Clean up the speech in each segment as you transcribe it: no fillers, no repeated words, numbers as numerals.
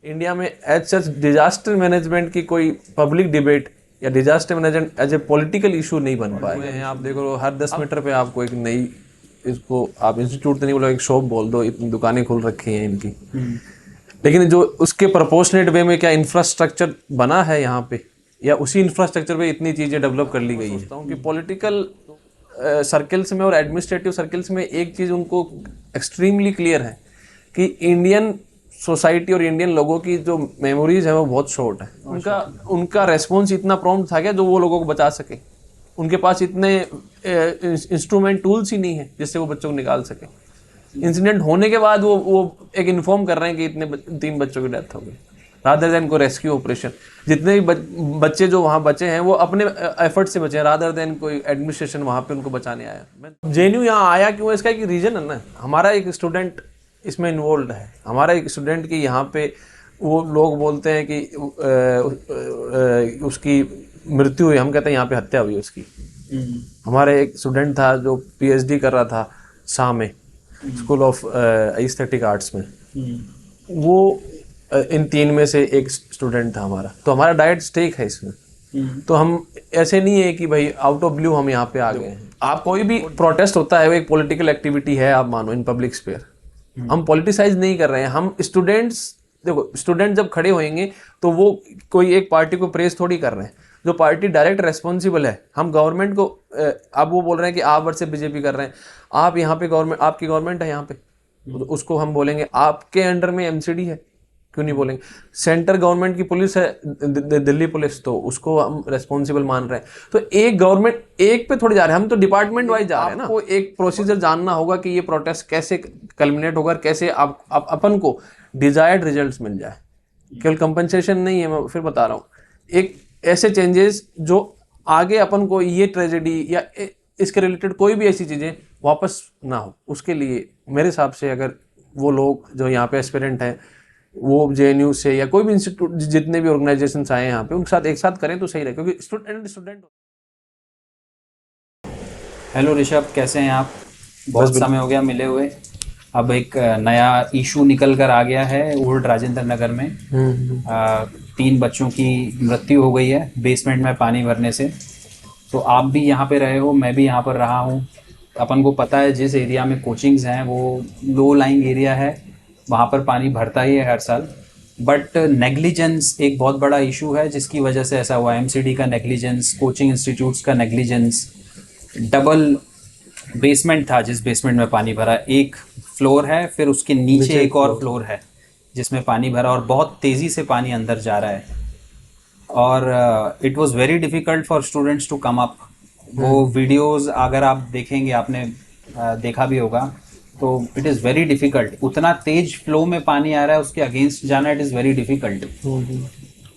India में as such disaster management की कोई पब्लिक डिबेट या disaster management as a political issue नहीं बन पाए हैं। आप देखो हर 10 मीटर पे आपको एक नई, इसको आप इंस्टीट्यूट तो नहीं बोलो, एक शॉप बोल दो, इतनी दुकानें खुल रखी हैं इनकी। लेकिन जो उसके प्रोपोर्शनेट वे में क्या इंफ्रास्ट्रक्चर बना है यहाँ पे, या उसी इंफ्रास्ट्रक्चर पे इतनी चीज़ें डेवलप कर ली गई हैं कि पॉलिटिकल सर्कल्स में और एडमिनिस्ट्रेटिव सर्कल्स में एक चीज़ उनको एक्सट्रीमली क्लियर है कि इंडियन सोसाइटी और इंडियन लोगों की जो मेमोरीज है वो बहुत शॉर्ट है। उनका रेस्पॉन्स इतना प्रॉम्प्ट था क्या जो वो लोगों को बचा सके। उनके पास इतने इंस्ट्रूमेंट टूल्स ही नहीं है जिससे वो बच्चों को निकाल सके। इंसिडेंट होने के बाद वो एक इन्फॉर्म कर रहे हैं कि इतने 3 बच्चों की डेथ हो गई, रादर देन कोई रेस्क्यू ऑपरेशन। जितने भी बच्चे जो वहाँ बचे हैं वो अपने एफर्ट से बचे हैं, रादर देन कोई एडमिनिस्ट्रेशन वहाँ पे उनको बचाने आया। जेएनयू यहाँ आया क्यों, इसका एक रीजन है ना, हमारा एक स्टूडेंट इसमें इन्वॉल्व है। हमारा एक स्टूडेंट की यहाँ पे वो लोग बोलते हैं कि उसकी मृत्यु हुई, हम कहते हैं यहाँ पे हत्या हुई उसकी। हमारे एक स्टूडेंट था जो पीएचडी कर रहा था शाह में, स्कूल ऑफ एस्थेटिक आर्ट्स में। वो इन 3 में से एक स्टूडेंट था हमारा। तो हमारा डायरेक्ट स्टेक है इसमें। तो हम ऐसे नहीं है कि भाई आउट ऑफ ब्लू हम यहाँ पे आ गए हैं। आप कोई भी प्रोटेस्ट होता है वो एक पॉलिटिकल एक्टिविटी है, आप मानो, इन पब्लिक स्पेयर। हम पॉलिटिसाइज नहीं कर रहे हैं। हम स्टूडेंट्स, देखो स्टूडेंट जब खड़े होंगे तो वो कोई एक पार्टी को प्रेस थोड़ी कर रहे हैं। जो पार्टी डायरेक्ट रेस्पॉन्सिबल है, हम गवर्नमेंट को, अब वो बोल रहे हैं कि आप वर्सेस बीजेपी कर रहे हैं। आप यहाँ पे गवर्नमेंट, आपकी गवर्नमेंट है यहाँ पे, तो उसको हम बोलेंगे आपके अंडर में एमसीडी है, क्यों नहीं बोलेंगे। सेंटर गवर्नमेंट की पुलिस है दिल्ली पुलिस, तो उसको हम रेस्पॉन्सिबल मान रहे हैं। तो एक गवर्नमेंट एक पे थोड़ी जा रहे हैं, हम तो डिपार्टमेंट वाइज जा रहे हैं ना। आपको एक प्रोसीजर जानना होगा कि ये प्रोटेस्ट कैसे कल्मिनेट होगा, कैसे आप अपन को डिजायर्ड रिजल्ट्स मिल जाए। केवल कंपनसेशन नहीं है, मैं फिर बता रहा हूँ, एक ऐसे चेंजेस जो आगे अपन को ये ट्रेजेडी या इसके रिलेटेड कोई भी ऐसी चीज़ें वापस ना हो, उसके लिए मेरे हिसाब से अगर वो लोग जो यहाँ पे एस्पिरेंट हैं, वो जेएनयू से या कोई भी इंस्टीट्यूट, जितने भी ऑर्गेनाइजेशंस आए हैं यहाँ पे, उनके साथ एक साथ करें तो सही रहे, क्योंकि स्टूडेंट। हेलो ऋषभ, कैसे हैं आप? बहुत समय हो गया मिले हुए। अब एक नया इशू निकल कर आ गया है ओल्ड राजेंद्र नगर में। 3 बच्चों की मृत्यु हो गई है बेसमेंट में पानी भरने से। तो आप भी यहाँ पे रहे हो, मैं भी यहाँ पर रहा हूँ। अपन को पता है जिस एरिया में कोचिंग्स हैं वो लो लाइंग एरिया है, वहाँ पर पानी भरता ही है हर साल। बट नेग्लिजेंस एक बहुत बड़ा इशू है जिसकी वजह से ऐसा हुआ। एमसीडी का नेग्लिजेंस, कोचिंग इंस्टीट्यूट्स का नेग्लिजेंस। डबल बेसमेंट था जिस बेसमेंट में पानी भरा, एक फ्लोर है, फिर उसके नीचे एक और फ्लोर है जिसमें पानी भरा, और बहुत तेज़ी से पानी अंदर जा रहा है। और it was very difficult for students to come up. वो वीडियोस अगर आप देखेंगे, आपने देखा भी होगा, तो इट इज़ वेरी डिफ़िकल्ट। उतना तेज फ्लो में पानी आ रहा है, उसके अगेंस्ट जाना इट इज़ वेरी डिफ़िकल्ट।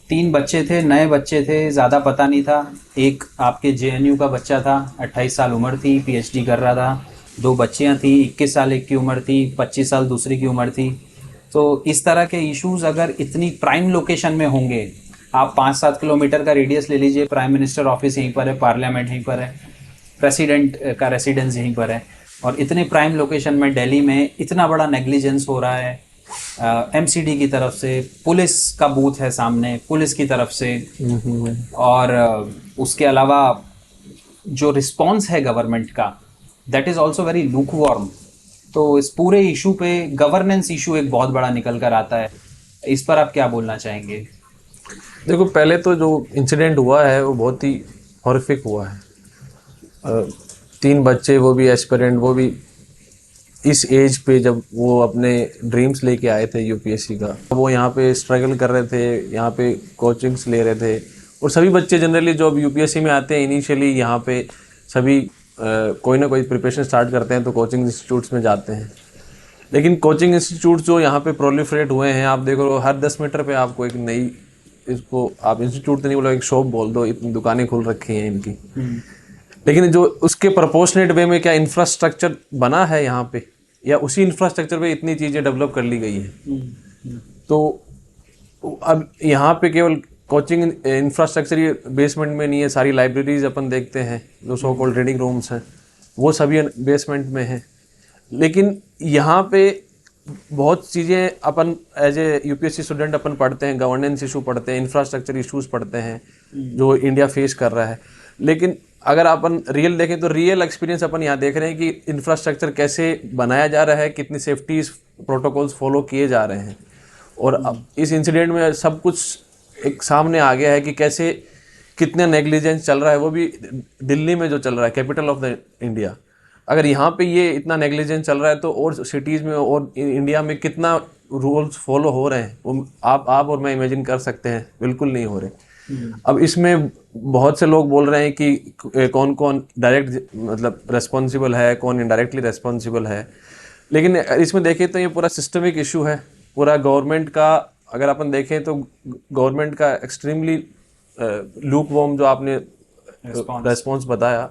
3 बच्चे थे, नए बच्चे थे, ज़्यादा पता नहीं था। एक आपके जेएनयू का बच्चा था, 28 साल उम्र थी, पीएचडी कर रहा था। 2 बच्चियाँ थी, 21 साल एक की उम्र थी, 25 साल दूसरी की उम्र थी। तो इस तरह के इश्यूज़ अगर इतनी प्राइम लोकेशन में होंगे, आप 5-7 किलोमीटर का रेडियस ले लीजिए, प्राइम मिनिस्टर ऑफिस यहीं पर है, पार्लियामेंट यहीं पर है, प्रेसिडेंट का रेसिडेंस यहीं पर है, और इतने प्राइम लोकेशन में दिल्ली में इतना बड़ा नेग्लिजेंस हो रहा है। एमसीडी की तरफ से, पुलिस का बूथ है सामने, पुलिस की तरफ से, और उसके अलावा जो रिस्पॉन्स है गवर्नमेंट का, that is also very lukewarm. तो इस पूरे इशू पे गवर्नेंस इशू एक बहुत बड़ा निकल कर आता है। इस पर आप क्या बोलना चाहेंगे? देखो, पहले तो जो इंसिडेंट हुआ है वो बहुत ही हॉरिफिक हुआ है। 3 बच्चे, वो भी एस्पिरेंट, वो भी इस एज पे जब वो अपने ड्रीम्स लेके आए थे यूपीएससी का, वो यहाँ पे स्ट्रगल कर रहे थे, यहाँ पे कोचिंग्स ले रहे थे। और सभी बच्चे जनरली जो अब यूपीएससी में आते हैं, इनिशियली यहाँ पे सभी कोई ना कोई प्रिपरेशन स्टार्ट करते हैं तो कोचिंग इंस्टीट्यूट्स में जाते हैं। लेकिन कोचिंग इंस्टीट्यूट जो यहाँ पे प्रोलिफरेट हुए हैं, आप देखो हर 10 मीटर पे आपको एक नई, इसको आप इंस्टीट्यूट तो नहीं बोलो, एक शॉप बोल दो, इतनी दुकानें खुल रखी हैं इनकी। लेकिन जो उसके प्रोपोर्शनेट वे में क्या इंफ्रास्ट्रक्चर बना है यहाँ पे, या उसी इंफ्रास्ट्रक्चर पे इतनी चीज़ें डेवलप कर ली गई हैं। तो अब यहाँ पे केवल कोचिंग इंफ्रास्ट्रक्चर ही बेसमेंट में नहीं है, सारी लाइब्रेरीज अपन देखते हैं, जो सो कॉल्ड रीडिंग रूम्स हैं, वो सभी बेसमेंट में हैं। लेकिन यहाँ पे बहुत चीज़ें अपन एज ए यूपीएससी स्टूडेंट अपन पढ़ते हैं, गवर्नेंस इशू पढ़ते हैं, इंफ्रास्ट्रक्चर इश्यूज पढ़ते हैं जो इंडिया फेस कर रहा है। लेकिन अगर अपन रियल देखें तो रियल एक्सपीरियंस अपन यहाँ देख रहे हैं कि इंफ्रास्ट्रक्चर कैसे बनाया जा रहा है, कितनी सेफ्टी प्रोटोकॉल्स फॉलो किए जा रहे हैं। और अब इस इंसिडेंट में सब कुछ एक सामने आ गया है कि कैसे कितने नेग्लिजेंस चल रहा है, वो भी दिल्ली में जो चल रहा है, कैपिटल ऑफ द इंडिया। अगर यहाँ पे ये इतना नेग्लिजेंस चल रहा है तो और सिटीज़ में और इंडिया में कितना रूल्स फॉलो हो रहे हैं वो आप और मैं इमेजिन कर सकते हैं, बिल्कुल नहीं हो रहे। अब इसमें बहुत से लोग बोल रहे हैं कि कौन कौन डायरेक्ट मतलब रेस्पॉन्सिबल है, कौन इनडायरेक्टली रेस्पॉन्सिबल है। लेकिन इसमें देखें तो ये पूरा सिस्टमिक इशू है, पूरा गवर्नमेंट का। अगर अपन देखें तो गवर्नमेंट का एक्सट्रीमली लूप वॉर्म जो आपने रेस्पॉन्स बताया,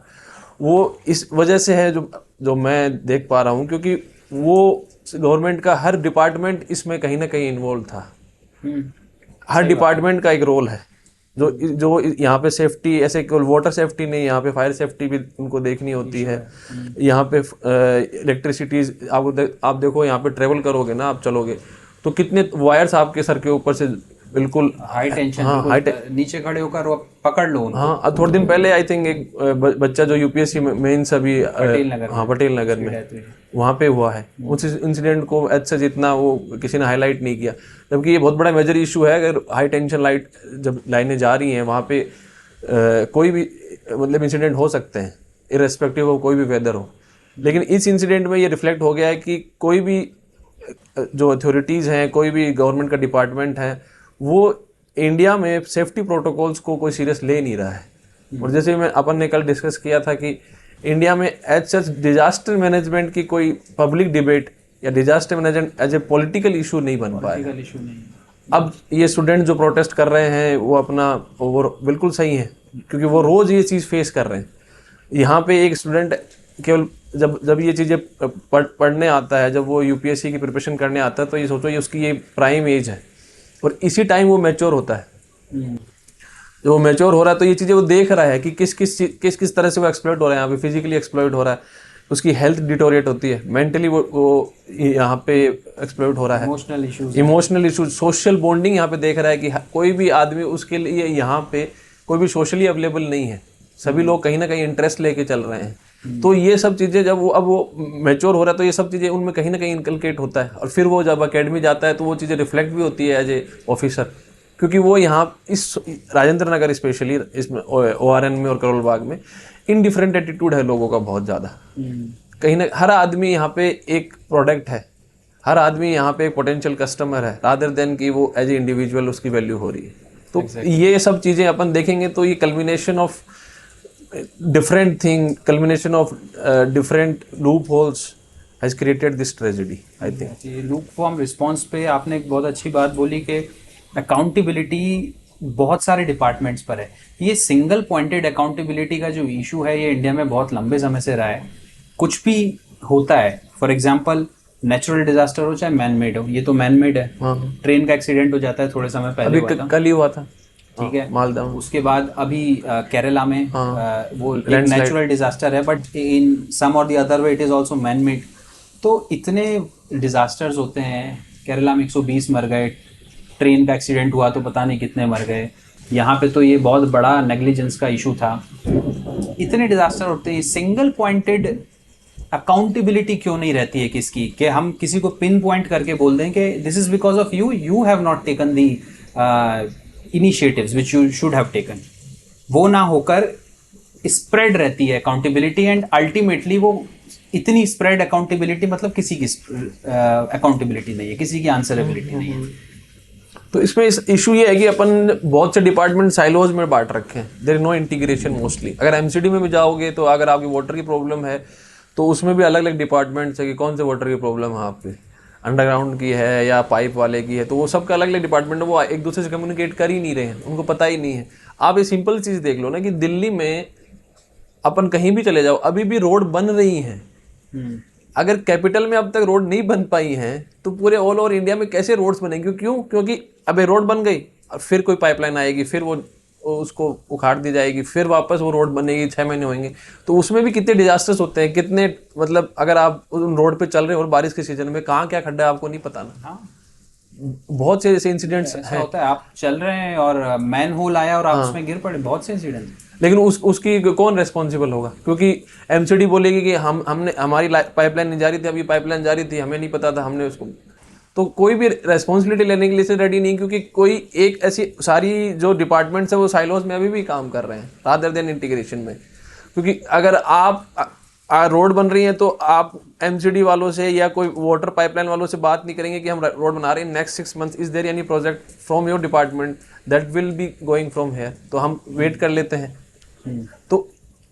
वो इस वजह से है जो मैं देख पा रहा हूँ, क्योंकि वो गवर्नमेंट का हर डिपार्टमेंट इसमें कहीं ना कहीं इन्वॉल्व था। हर डिपार्टमेंट का एक रोल है जो यहाँ पे सेफ्टी, ऐसे केवल वाटर सेफ्टी नहीं, यहाँ पे फायर सेफ्टी भी उनको देखनी होती है। यहाँ पे इलेक्ट्रिसिटीज आप देखो, यहाँ पे ट्रेवल करोगे ना, आप चलोगे तो कितने वायर्स आपके सर के ऊपर से बिल्कुल हाई टेंशन, हाँ, नीचे खड़े होकर वो पकड़ लो उनको। हाँ, थोड़े दिन पहले आई थिंक एक बच्चा जो यूपीएससी मेंस अभी पटेल नगर में वहाँ पे हुआ है, उस इंसिडेंट को अच्छा जितना वो किसी ने हाईलाइट नहीं किया, जबकि ये बहुत बड़ा मेजर इशू है। अगर हाई टेंशन लाइट जब लाइनें जा रही हैं वहाँ पे कोई भी मतलब इंसिडेंट हो सकते हैं, इररेस्पेक्टिव ऑफ कोई भी वेदर हो। लेकिन इस इंसिडेंट में ये रिफ्लेक्ट हो गया है कि कोई भी जो अथॉरिटीज़ हैं, कोई भी गवर्नमेंट का डिपार्टमेंट है, वो इंडिया में सेफ्टी प्रोटोकॉल्स को कोई सीरियस ले नहीं रहा है। और जैसे मैं अपन ने कल डिस्कस किया था कि इंडिया में एज सच डिजास्टर मैनेजमेंट की कोई पब्लिक डिबेट या disaster management as a political issue नहीं बन पाया। अब ये स्टूडेंट जो प्रोटेस्ट कर रहे हैं वो अपना वो बिल्कुल सही है, क्योंकि वो रोज़ ये चीज़ फेस कर रहे हैं। यहाँ पे एक स्टूडेंट केवल जब ये चीज़ें पढ़ने आता है, जब वो यूपीएससी की प्रिपरेशन करने आता है, तो ये सोचो ये उसकी ये प्राइम एज है और इसी टाइम वो मैच्योर होता है। जब वो मैच्योर हो रहा है तो ये चीज़ें वो देख रहा है कि किस किस तरह से वो एक्सप्लॉइट हो रहा है। यहाँ पे फिजिकली एक्सप्लॉइट हो रहा है, उसकी हेल्थ डिटोरिएट होती है, मेंटली वो यहाँ पे एक्सप्लॉइट हो रहा है, इमोशनल इशूज, सोशल बॉन्डिंग यहाँ पे देख रहा है कि कोई भी आदमी उसके लिए यहाँ पे कोई भी सोशली अवेलेबल नहीं है, सभी लोग कहीं ना कहीं इंटरेस्ट लेके चल रहे हैं। तो ये सब चीज़ें जब वो मैच्योर हो रहा है तो ये सब चीज़ें उनमें कहीं ना कहीं इनकलकेट होता है, और फिर वो जब अकेडमी जाता है तो वो चीज़ें रिफ्लेक्ट भी होती है एज ए ऑफिसर, क्योंकि वो यहाँ इस राजेंद्र नगर स्पेशली इसमें ORN में और करोल बाग में इनडिफरेंट एटीट्यूड है लोगों का बहुत ज़्यादा। कहीं ना हर आदमी यहाँ पे एक प्रोडक्ट है, हर आदमी यहाँ पे एक पोटेंशियल कस्टमर है, रादर देन कि वो एज ए इंडिविजुअल उसकी वैल्यू हो रही है। तो ये सब चीज़ें अपन देखेंगे तो ये culmination of different thing, culmination of different loopholes has created this tragedy, I think. Loop form response पे आपने एक बहुत अच्छी बात बोली कि अकाउंटेबिलिटी बहुत सारे डिपार्टमेंट्स पर है। ये सिंगल पॉइंटेड अकाउंटेबिलिटी का जो इशू है ये इंडिया में बहुत लंबे समय से रहा है। कुछ भी होता है, फॉर एग्जांपल नेचुरल डिजास्टर हो चाहे मैन मेड हो, ये तो मैन मेड है। ट्रेन का एक्सीडेंट हो जाता है थोड़े समय पहले, अभी कल ही हुआ था, ठीक है, मालदा। उसके बाद अभी केरला में वो एक नेचुरल डिजास्टर है, बट इन सम और the other way it is also man made. तो इतने डिजास्टर्स होते हैं, केरला में 120 मर गए, ट्रेन का एक्सीडेंट हुआ तो पता नहीं कितने मर गए, यहाँ पे तो ये बहुत बड़ा नेग्लिजेंस का इशू था। इतने डिजास्टर होते हैं, सिंगल पॉइंटेड अकाउंटेबिलिटी क्यों नहीं रहती है किसकी, कि हम किसी को पिन पॉइंट करके बोल दें कि this is because of you have not taken the initiatives which you should have taken. वो ना होकर स्प्रेड रहती है अकाउंटेबिलिटी, एंड अल्टीमेटली वो इतनी स्प्रेड अकाउंटेबिलिटी मतलब किसी की अकाउंटेबिलिटी नहीं है, किसी की आंसरेबिलिटी नहीं है। तो इसमें इशू ये है कि अपन बहुत से डिपार्टमेंट साइलोज में बांट रखे हैं, there is no integration mostly. अगर एमसीडी में भी जाओगे तो अगर आपकी वाटर की प्रॉब्लम है तो उसमें भी अलग अलग डिपार्टमेंट्स है कि कौन से वाटर की प्रॉब्लम है, आप पे अंडरग्राउंड की है या पाइप वाले की है, तो वो सबका अलग अलग डिपार्टमेंट है, वो एक दूसरे से कम्युनिकेट कर ही नहीं रहे हैं, उनको पता ही नहीं है। आप ये सिंपल चीज़ देख लो ना कि दिल्ली में अपन कहीं भी चले जाओ अभी भी रोड बन रही हैं। अगर कैपिटल में अब तक रोड नहीं बन पाई हैं तो पूरे ऑल ओवर इंडिया में कैसे रोड्स बनेंगे? क्यों? क्योंकि अब रोड बन गई और फिर कोई पाइपलाइन आएगी, फिर वो उसको उखाड़ दी जाएगी, फिर वापस वो रोड बनेगी, 6 महीने होंगे। तो उसमें भी कितने डिजास्टर्स होते हैं, कितने मतलब अगर आप उन रोड पे चल रहे हो और बारिश के सीजन में कहाँ क्या खड्डा है आपको नहीं पता ना। हाँ, बहुत से ऐसे इंसिडेंट्स ऐसा हैं। होता है, आप चल रहे हैं और मैन होल आया और आप उसमें गिर पड़े, बहुत से इंसिडेंट। लेकिन उसकी कौन रेस्पॉन्सिबल होगा, क्योंकि एमसीडी बोलेगी कि हमने हमारी पाइपलाइन नहीं जा रही थी, अभी पाइपलाइन जा रही थी, हमें नहीं पता था, हमने उसको। तो कोई भी रेस्पॉन्सिबिलिटी लेने के लिए से रेडी नहीं, क्योंकि कोई एक ऐसी सारी जो डिपार्टमेंट्स है वो साइलोज में अभी भी काम कर रहे हैं रादर देन इंटीग्रेशन में। क्योंकि अगर आप रोड बन रही है तो आप एमसीडी वालों से या कोई वाटर पाइपलाइन वालों से बात नहीं करेंगे कि हम रोड बना रहे हैं, next 6 months is there any project from your department that will be going from here, तो हम वेट कर लेते हैं। तो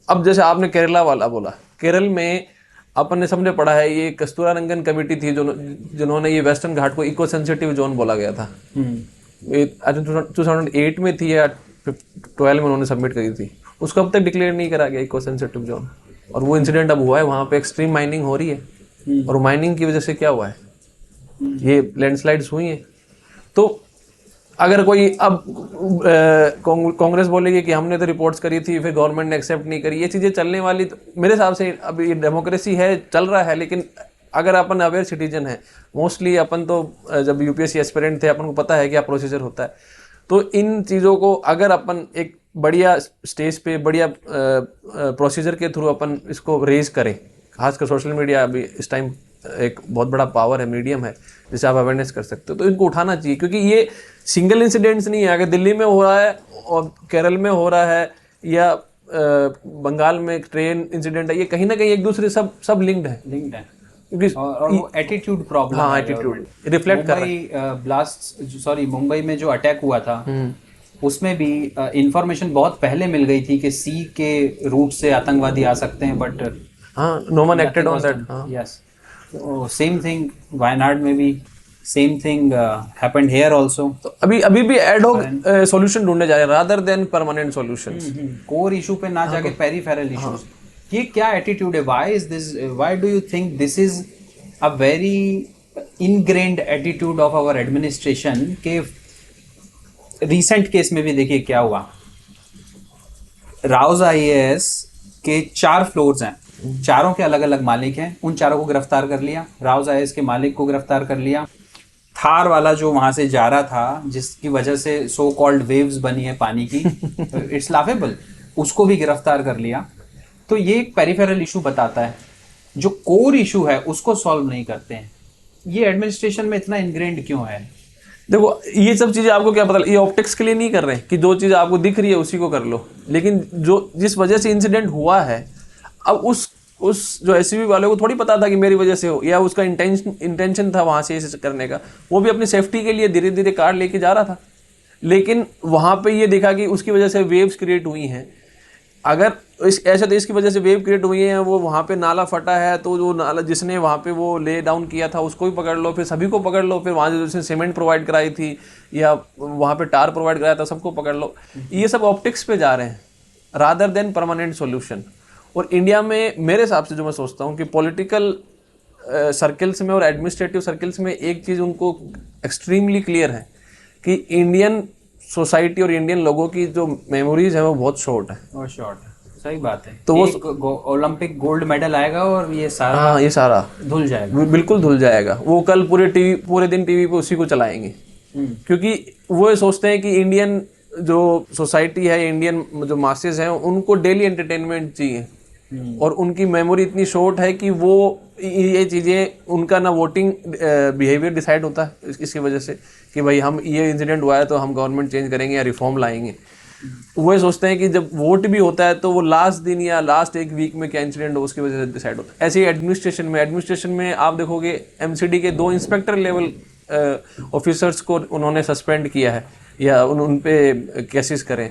अब जैसे आपने केरला वाला बोला, केरल में अपन ने सबने पढ़ा है, ये कस्तूरा रंगन कमेटी थी जिन्होंने ये वेस्टर्न घाट को इको सेंसिटिव जोन बोला गया था। ये 2008 में थी या 12 में उन्होंने सबमिट करी थी, उसको अब तक डिक्लेयर नहीं करा गया इको सेंसिटिव जोन। और वो इंसिडेंट अब हुआ है, वहाँ पे एक्सट्रीम माइनिंग हो रही है और माइनिंग की वजह से क्या हुआ है, ये लैंडस्लाइड्स हुई हैं। तो अगर कोई अब कांग्रेस बोलेगी कि हमने तो रिपोर्ट्स करी थी, फिर गवर्नमेंट ने एक्सेप्ट नहीं करी, ये चीज़ें चलने वाली, तो मेरे हिसाब से अब ये डेमोक्रेसी है, चल रहा है। लेकिन अगर अपन अवेयर सिटीजन है, मोस्टली अपन तो जब यूपीएससी एस्पिरेंट थे अपन को पता है क्या प्रोसीजर होता है, तो इन चीज़ों को अगर अपन एक बढ़िया स्टेज पे बढ़िया प्रोसीजर के थ्रू अपन इसको रेज करें, खासकर सोशल मीडिया अभी इस टाइम एक बहुत बड़ा पावर है, मीडियम है जिससे आप अवेयरनेस कर सकते हो, तो इनको उठाना चाहिए। क्योंकि ये सिंगल इंसिडेंट्स नहीं है, अगर दिल्ली में हो रहा है और केरल में हो रहा है या बंगाल में एक ट्रेन इंसिडेंट है, ये कहीं ना कहीं एक दूसरे सब लिंक्ड है। क्योंकि और वो एटीट्यूड प्रॉब्लम, हाँ एटीट्यूड रिफ्लेक्ट कर रहा है। ब्लास्ट सॉरी मुंबई में जो अटैक हुआ था उसमें भी इंफॉर्मेशन बहुत पहले मिल गई थी कि सी के रूट से आतंकवादी आ सकते हैं, बट हाँ no one acted on that. Yes, same thing Wayanad में भी, same thing happened here also. तो अभी भी एड हॉक सॉल्यूशन ढूंढने जा रहे हैं rather than permanent solutions. Core issue पे ना जाके पेरिफेरल इश्यूज। ये क्या एटीट्यूड है? Why is this, why do you think this is a very ingrained attitude of our administration? के रिसेंट केस में भी देखिए क्या हुआ, राउज आईएएस के 4 फ्लोर्स हैं, चारों के अलग अलग मालिक हैं, उन चारों को गिरफ्तार कर लिया, राउज आईएएस के मालिक को गिरफ्तार कर लिया, थार वाला जो वहां से जा रहा था जिसकी वजह से सो कॉल्ड वेव्स बनी है पानी की, इट्स लाफेबल, उसको भी गिरफ्तार कर लिया। तो ये एक पेरिफेरल इशू बताता है, जो कोर इशू है उसको सॉल्व नहीं करते हैं। ये एडमिनिस्ट्रेशन में इतना इनग्रेन्ड क्यों है? देखो ये सब चीजें आपको क्या पता, ये ऑप्टिक्स के लिए नहीं कर रहे हैं कि जो चीज आपको दिख रही है उसी को कर लो, लेकिन जो जिस वजह से इंसिडेंट हुआ है, अब उस जो एसयूवी वाले को थोड़ी पता था कि मेरी वजह से हो, या उसका इंटेंशन था वहां से इसे करने का, वो भी अपनी सेफ्टी के लिए धीरे धीरे कार लेके जा रहा था, लेकिन वहां पे ये देखा कि उसकी वजह से वेव्स क्रिएट हुई हैं। अगर ऐसा तो इसकी वजह से वेव क्रिएट हुई है, वो वहाँ पे नाला फटा है, तो जो नाला जिसने वहाँ पे वो ले डाउन किया था उसको भी पकड़ लो, फिर सभी को पकड़ लो, फिर वहाँ जो जिसने सीमेंट प्रोवाइड कराई थी या वहाँ पे टार प्रोवाइड कराया था सबको पकड़ लो। ये सब ऑप्टिक्स पे जा रहे हैं रादर देन परमानेंट सॉल्यूशन। और इंडिया में मेरे हिसाब से जो मैं सोचता हूँ कि पॉलिटिकल सर्कल्स में और एडमिनिस्ट्रेटिव सर्कल्स में एक चीज़ उनको एक्सट्रीमली क्लियर है कि इंडियन सोसाइटी और इंडियन लोगों की जो मेमोरीज है वो बहुत शॉर्ट है। और शॉर्ट है, सही बात है। तो वो ओलंपिक गोल्ड मेडल आएगा और ये सारा, हाँ ये सारा धुल जाएगा, बिल्कुल धुल जाएगा। वो कल पूरे दिन टीवी पे उसी को चलाएंगे, क्योंकि वो ये सोचते हैं कि इंडियन जो सोसाइटी है, इंडियन जो मासेस हैं, उनको डेली एंटरटेनमेंट चाहिए, और उनकी मेमोरी इतनी शॉर्ट है कि वो ये चीज़ें उनका ना वोटिंग बिहेवियर डिसाइड होता है इसकी वजह से कि भाई हम ये इंसिडेंट हुआ है तो हम गवर्नमेंट चेंज करेंगे या रिफॉर्म लाएंगे। वो सोचते हैं कि जब वोट भी होता है तो वो लास्ट दिन या लास्ट एक वीक में क्या इंसिडेंट हो उसकी वजह से डिसाइड होता है। ऐसे ही एडमिनिस्ट्रेशन में आप देखोगे एमसीडी के 2 इंस्पेक्टर लेवल ऑफिसर्स को उन्होंने सस्पेंड किया है या उन पे केसेस करें।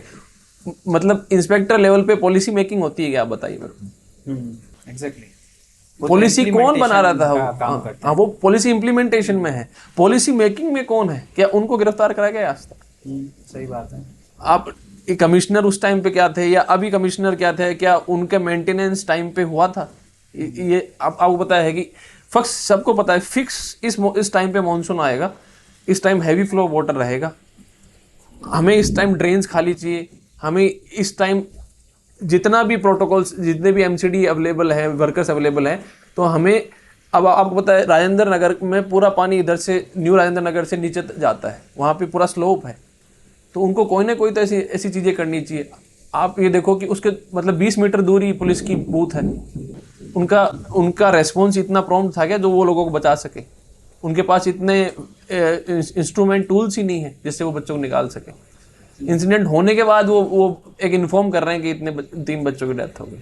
मतलब इंस्पेक्टर लेवल पे पॉलिसी मेकिंग होती है क्या, आप बताइए मेरे को। एग्जैक्टली, पॉलिसी कौन बना रहा था? हाँ वो पॉलिसी इम्प्लीमेंटेशन में है, पॉलिसी मेकिंग में कौन है? क्या उनको गिरफ्तार कराया गया आज तक? सही बात है। आप कमिश्नर उस टाइम पे क्या थे या अभी कमिश्नर क्या थे, क्या उनके मेंटेनेंस टाइम पे हुआ था? ये आपको पता है कि फिक्स, सबको पता है फिक्स इस टाइम पे मानसून आएगा, इस टाइम हैवी फ्लो वाटर रहेगा, हमें इस टाइम ड्रेन्स खाली चाहिए, हमें इस टाइम जितना भी प्रोटोकॉल्स, जितने भी एमसीडी अवेलेबल है, वर्कर्स अवेलेबल हैं, तो हमें अब आपको पता है राजेंद्र नगर में पूरा पानी इधर से न्यू राजेंद्र नगर से नीचे जाता है, वहाँ पे पूरा स्लोप है, तो उनको कोई ना कोई तो ऐसी ऐसी चीज़ें करनी चाहिए। आप ये देखो कि उसके मतलब 20 मीटर दूर ही पुलिस की बूथ है, उनका रेस्पॉन्स इतना प्रॉम्प्ट था क्या जो वो लोगों को बचा सके? उनके पास इतने इंस्ट्रूमेंट टूल्स ही नहीं है जिससे वो बच्चों को निकाल सके। इंसिडेंट होने के बाद वो एक इन्फॉर्म कर रहे हैं कि इतने 3 बच्चों की डेथ हो गई,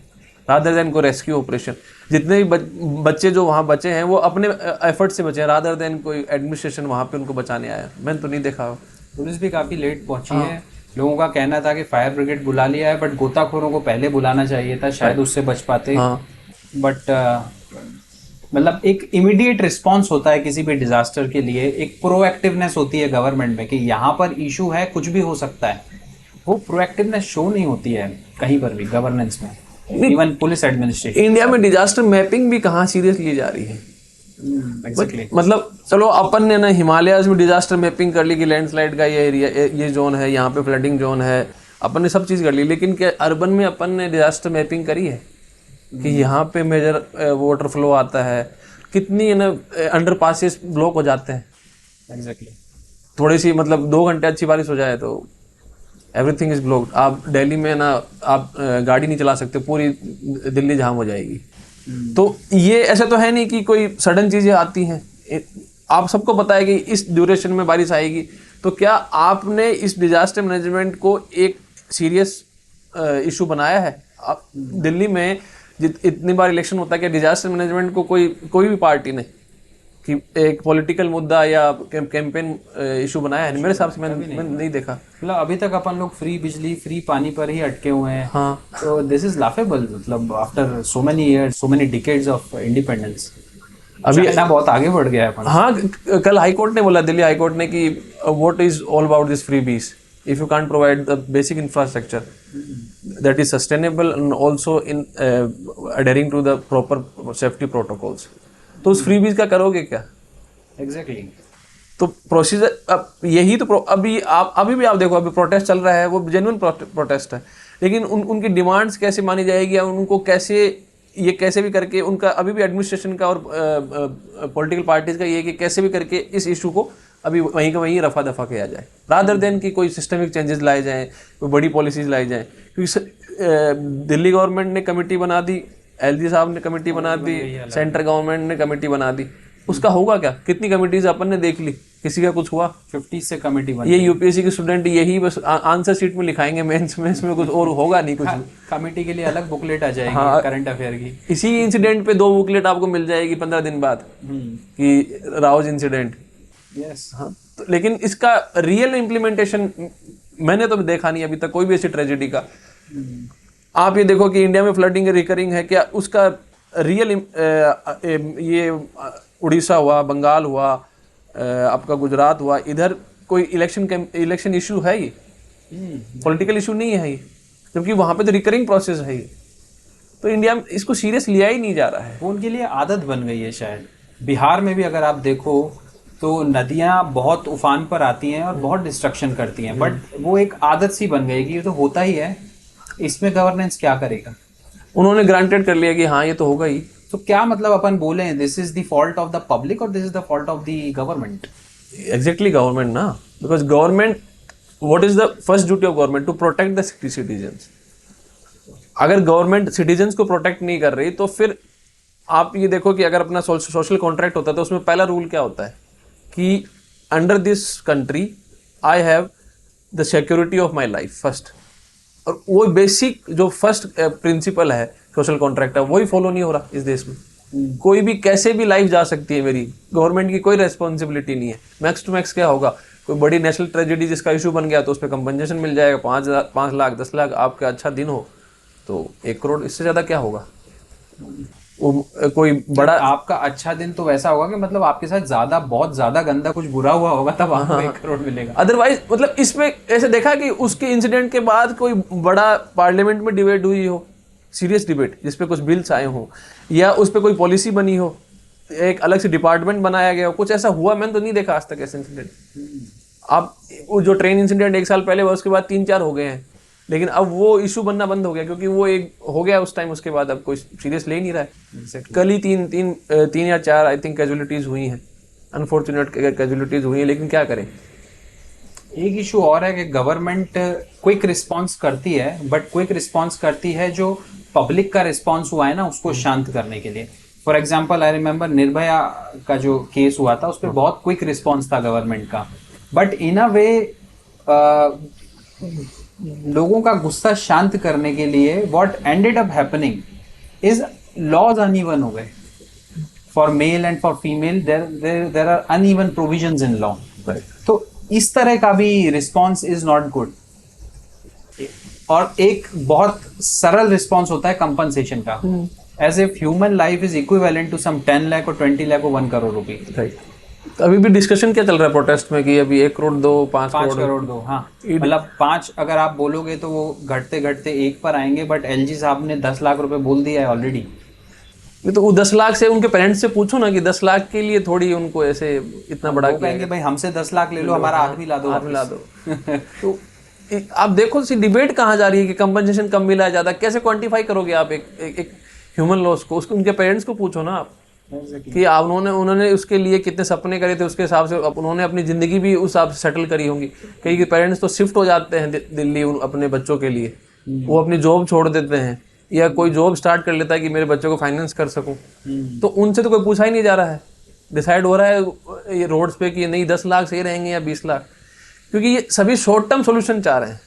रादर देन को रेस्क्यू ऑपरेशन। जितने भी बच्चे जो वहाँ बचे हैं वो अपने एफर्ट से बचे हैं, रादर देन कोई एडमिनिस्ट्रेशन वहाँ पे उनको बचाने आया। मैंने तो नहीं देखा। पुलिस भी काफ़ी लेट पहुंची है। लोगों का कहना था कि फायर ब्रिगेड बुला लिया है, बट गोताखोरों को पहले बुलाना चाहिए था, शायद उससे बच पाते। बट मतलब एक इमीडिएट रिस्पांस होता है किसी भी डिजास्टर के लिए, एक प्रोएक्टिवनेस होती है गवर्नमेंट में कि यहाँ पर इशू है, कुछ भी हो सकता है। वो प्रोएक्टिवनेस शो नहीं होती है कहीं पर भी गवर्नेंस में, इवन पुलिस एडमिनिस्ट्रेशन। इंडिया में डिजास्टर मैपिंग भी कहाँ सीरियस ली जा रही है। मतलब चलो अपन ने ना हिमालयाज में डिजास्टर मैपिंग कर ली कि लैंडस्लाइड का ये एरिया, ये जोन है, यहाँ पे फ्लडिंग जोन है, अपन ने सब चीज़ कर ली, लेकिन क्या अर्बन में अपन ने डिजास्टर मैपिंग करी है कि यहाँ पे मेजर वाटर फ्लो आता है, कितनी ना अंडर पासेस ब्लॉक हो जाते हैं। एग्जैक्टली थोड़ी सी मतलब 2 घंटे अच्छी बारिश हो जाए तो एवरीथिंग इज ब्लॉक्ड। आप दिल्ली में ना आप गाड़ी नहीं चला सकते, पूरी दिल्ली जाम हो जाएगी। तो ये ऐसा तो है नहीं कि कोई सडन चीज़ें आती हैं, आप सबको पता है कि इस ड्यूरेशन में बारिश आएगी। तो क्या आपने इस डिजास्टर मैनेजमेंट को एक सीरियस इशू बनाया है? आप दिल्ली में इतनी बार इलेक्शन होता है कि डिजास्टर मैनेजमेंट को कोई भी पार्टी ने कि एक पॉलिटिकल मुद्दा या कैंपेन इशू बनाया है? मेरे हिसाब से मैंने नहीं देखा। मतलब अभी तक अपन लोग फ्री बिजली, फ्री पानी पर ही अटके हुए हैं। हाँ, तो दिस इज लाफेबल। मतलब after so many years, so many decades of independence, अभी चाइना बहुत आगे बढ़ गया है अपन। हाँ, कल हाई कोर्ट ने बोला, दिल्ली हाई कोर्ट ने कि what is all about this free बीस if you can't provide the basic infrastructure that is sustainable and also in adhering to the proper safety protocols, तो उस फ्रीबीज का करोगे क्या? एग्जैक्टली तो प्रोसीजर अब यही तो अभी भी आप देखो, अभी प्रोटेस्ट चल रहा है, वो जेन्युइन प्रोटेस्ट है, लेकिन उनकी डिमांड्स कैसे मानी जाएगी या उनको कैसे भी करके उनका अभी भी एडमिनिस्ट्रेशन का और पॉलिटिकल पार्टीज का ये कि कैसे भी करके इस इशू को अभी वहीं का वहीं रफा दफा किया जाए, रादर देन कि कोई सिस्टमिक चेंजेस लाए जाएं, कोई बड़ी पॉलिसीज लाई जाएं। क्योंकि दिल्ली गवर्नमेंट ने कमेटी बना दी, एलजी साहब ने कमेटी बना दी, सेंट्रल गवर्नमेंट ने कमेटी बना दी, उसका होगा क्या? कितनी कमेटीज अपन ने देख ली, किसी का कुछ हुआ? 50 से कमेटी बनी। ये यूपीएससी के स्टूडेंट यही बस आंसर शीट में लिखाएंगे, मेंस में इसमें कुछ और होगा नहीं। कुछ कमेटी के लिए अलग बुकलेट आ जाएगी करंट अफेयर की। इसी इंसिडेंट पे 2 बुकलेट आपको मिल जाएगी 15 दिन बाद कि राउज इंसिडेंट। यस हाँ, तो लेकिन इसका रियल इम्प्लीमेंटेशन मैंने तो देखा नहीं अभी तक कोई भी ऐसी ट्रेजेडी का। आप ये देखो कि इंडिया में फ्लडिंग रिकरिंग है, क्या उसका रियल ये उड़ीसा हुआ, बंगाल हुआ, आपका गुजरात हुआ, इधर कोई इलेक्शन इशू है? ये पॉलिटिकल इशू नहीं है ये, जबकि वहाँ पे तो रिकरिंग प्रोसेस है ये। तो इंडिया में इसको सीरियस लिया ही नहीं जा रहा है। वो उनके लिए आदत बन गई है शायद। बिहार में भी अगर आप देखो तो नदियाँ बहुत उफान पर आती हैं और बहुत डिस्ट्रक्शन करती हैं, बट वो एक आदत सी बन गई कि ये तो होता ही है, इसमें गवर्नेंस क्या करेगा? उन्होंने ग्रांटेड कर लिया कि हाँ ये तो होगा ही। तो क्या मतलब अपन बोले this is the fault of the public और this is the fault of the government? Exactly government ना, because government, what is the first duty of government? To protect the citizens. अगर गवर्नमेंट सिटीजन्स को protect नहीं कर रही तो फिर आप ये देखो कि अगर अपना सोशल कॉन्ट्रैक्ट होता है तो उसमें पहला रूल क्या होता है कि under this country I have the security of my life first. और वो बेसिक जो फर्स्ट प्रिंसिपल है सोशल कॉन्ट्रैक्ट है, वही फॉलो नहीं हो रहा इस देश में। कोई भी कैसे भी लाइफ जा सकती है मेरी, गवर्नमेंट की कोई रेस्पॉन्सिबिलिटी नहीं है। मैक्स टू मैक्स क्या होगा, कोई बड़ी नेशनल ट्रेजेडी जिसका इशू बन गया तो उस पर कंपनसेशन मिल जाएगा, 5 लाख 10 लाख। आपका अच्छा दिन हो तो 1 करोड़, इससे ज़्यादा क्या होगा? कोई बड़ा आपका अच्छा दिन तो वैसा होगा कि मतलब आपके साथ बहुत ज्यादा गंदा कुछ बुरा हुआ होगा तब आपको 1 करोड़ मिलेगा। अदरवाइज मतलब इसमें ऐसे देखा कि उसके इंसिडेंट के बाद कोई बड़ा पार्लियामेंट में डिबेट हुई हो, सीरियस डिबेट जिसपे कुछ बिल्स आए हो या उस पर कोई पॉलिसी बनी हो, एक अलग से डिपार्टमेंट बनाया गया हो, कुछ ऐसा हुआ? मैंने तो नहीं देखा आज तक ऐसे इंसिडेंट। आप जो ट्रेन इंसिडेंट 1 साल पहले हुआ उसके बाद 3-4 हो गए हैं। लेकिन अब वो इशू बनना बंद हो गया क्योंकि वो एक हो गया उस टाइम, उसके बाद अब कोई सीरियस ले नहीं रहा है। कल ही तीन या चार आई थिंक कैजुअलिटीज हुई हैं, अनफॉर्चुनेट कैजुअलिटीज हुई हैं, लेकिन क्या करें। एक इशू और है कि गवर्नमेंट क्विक रिस्पांस करती है, बट क्विक रिस्पांस करती है जो पब्लिक का रिस्पांस हुआ है ना उसको शांत करने के लिए। For example I remember Nirbhaya का जो केस हुआ था उस पर बहुत क्विक रिस्पांस था गवर्नमेंट का, बट इन अ वे लोगों का गुस्सा शांत करने के लिए what ended up happening is laws uneven हो गए for male and for female, there are uneven provisions in law. तो इस तरह का भी रिस्पांस इज नॉट गुड। और एक बहुत सरल रिस्पांस होता है कंपनसेशन का, as if human life is equivalent to some 10 lakh और 20 लाख और 1 करोड़ रुपए। राइट। अभी भी डिस्कशन क्या चल रहा है प्रोटेस्ट में कि अभी 1 करोड़ दो, 5 करोड़ दो। हाँ, मतलब 5 अगर आप बोलोगे तो वो घटते घटते 1 पर आएंगे, बट एलजी साहब ने 10 लाख रुपए बोल दिया है ऑलरेडी। तो वो 10 लाख से उनके पेरेंट्स से पूछो ना कि 10 लाख के लिए थोड़ी उनको ऐसे इतना बड़ा कहेंगे भाई हमसे 10 लाख ले लो, हमारा आदमी ला दो, आदमी ला दो। तो आप देखो सी डिबेट कहाँ जा रही है कि कंपनसेशन कम मिला है ज़्यादा, कैसे क्वांटिफाई करोगे आप एक ह्यूमन लॉस को। उसको उनके पेरेंट्स को पूछो ना आप कि आप उन्होंने उसके लिए कितने सपने करे थे, उसके हिसाब से उन्होंने अपनी ज़िंदगी भी उस हिसाब से सेटल करी होंगी। कई पेरेंट्स तो शिफ्ट हो जाते हैं दिल्ली अपने बच्चों के लिए, वो अपनी जॉब छोड़ देते हैं या कोई जॉब स्टार्ट कर लेता है कि मेरे बच्चों को फाइनेंस कर सकूं। तो उनसे तो कोई पूछा ही नहीं जा रहा है, डिसाइड हो रहा है ये रोड्स पे कि नहीं 10 लाख सही रहेंगे या 20 लाख, क्योंकि ये सभी शॉर्ट टर्म सोल्यूशन चाह रहे हैं।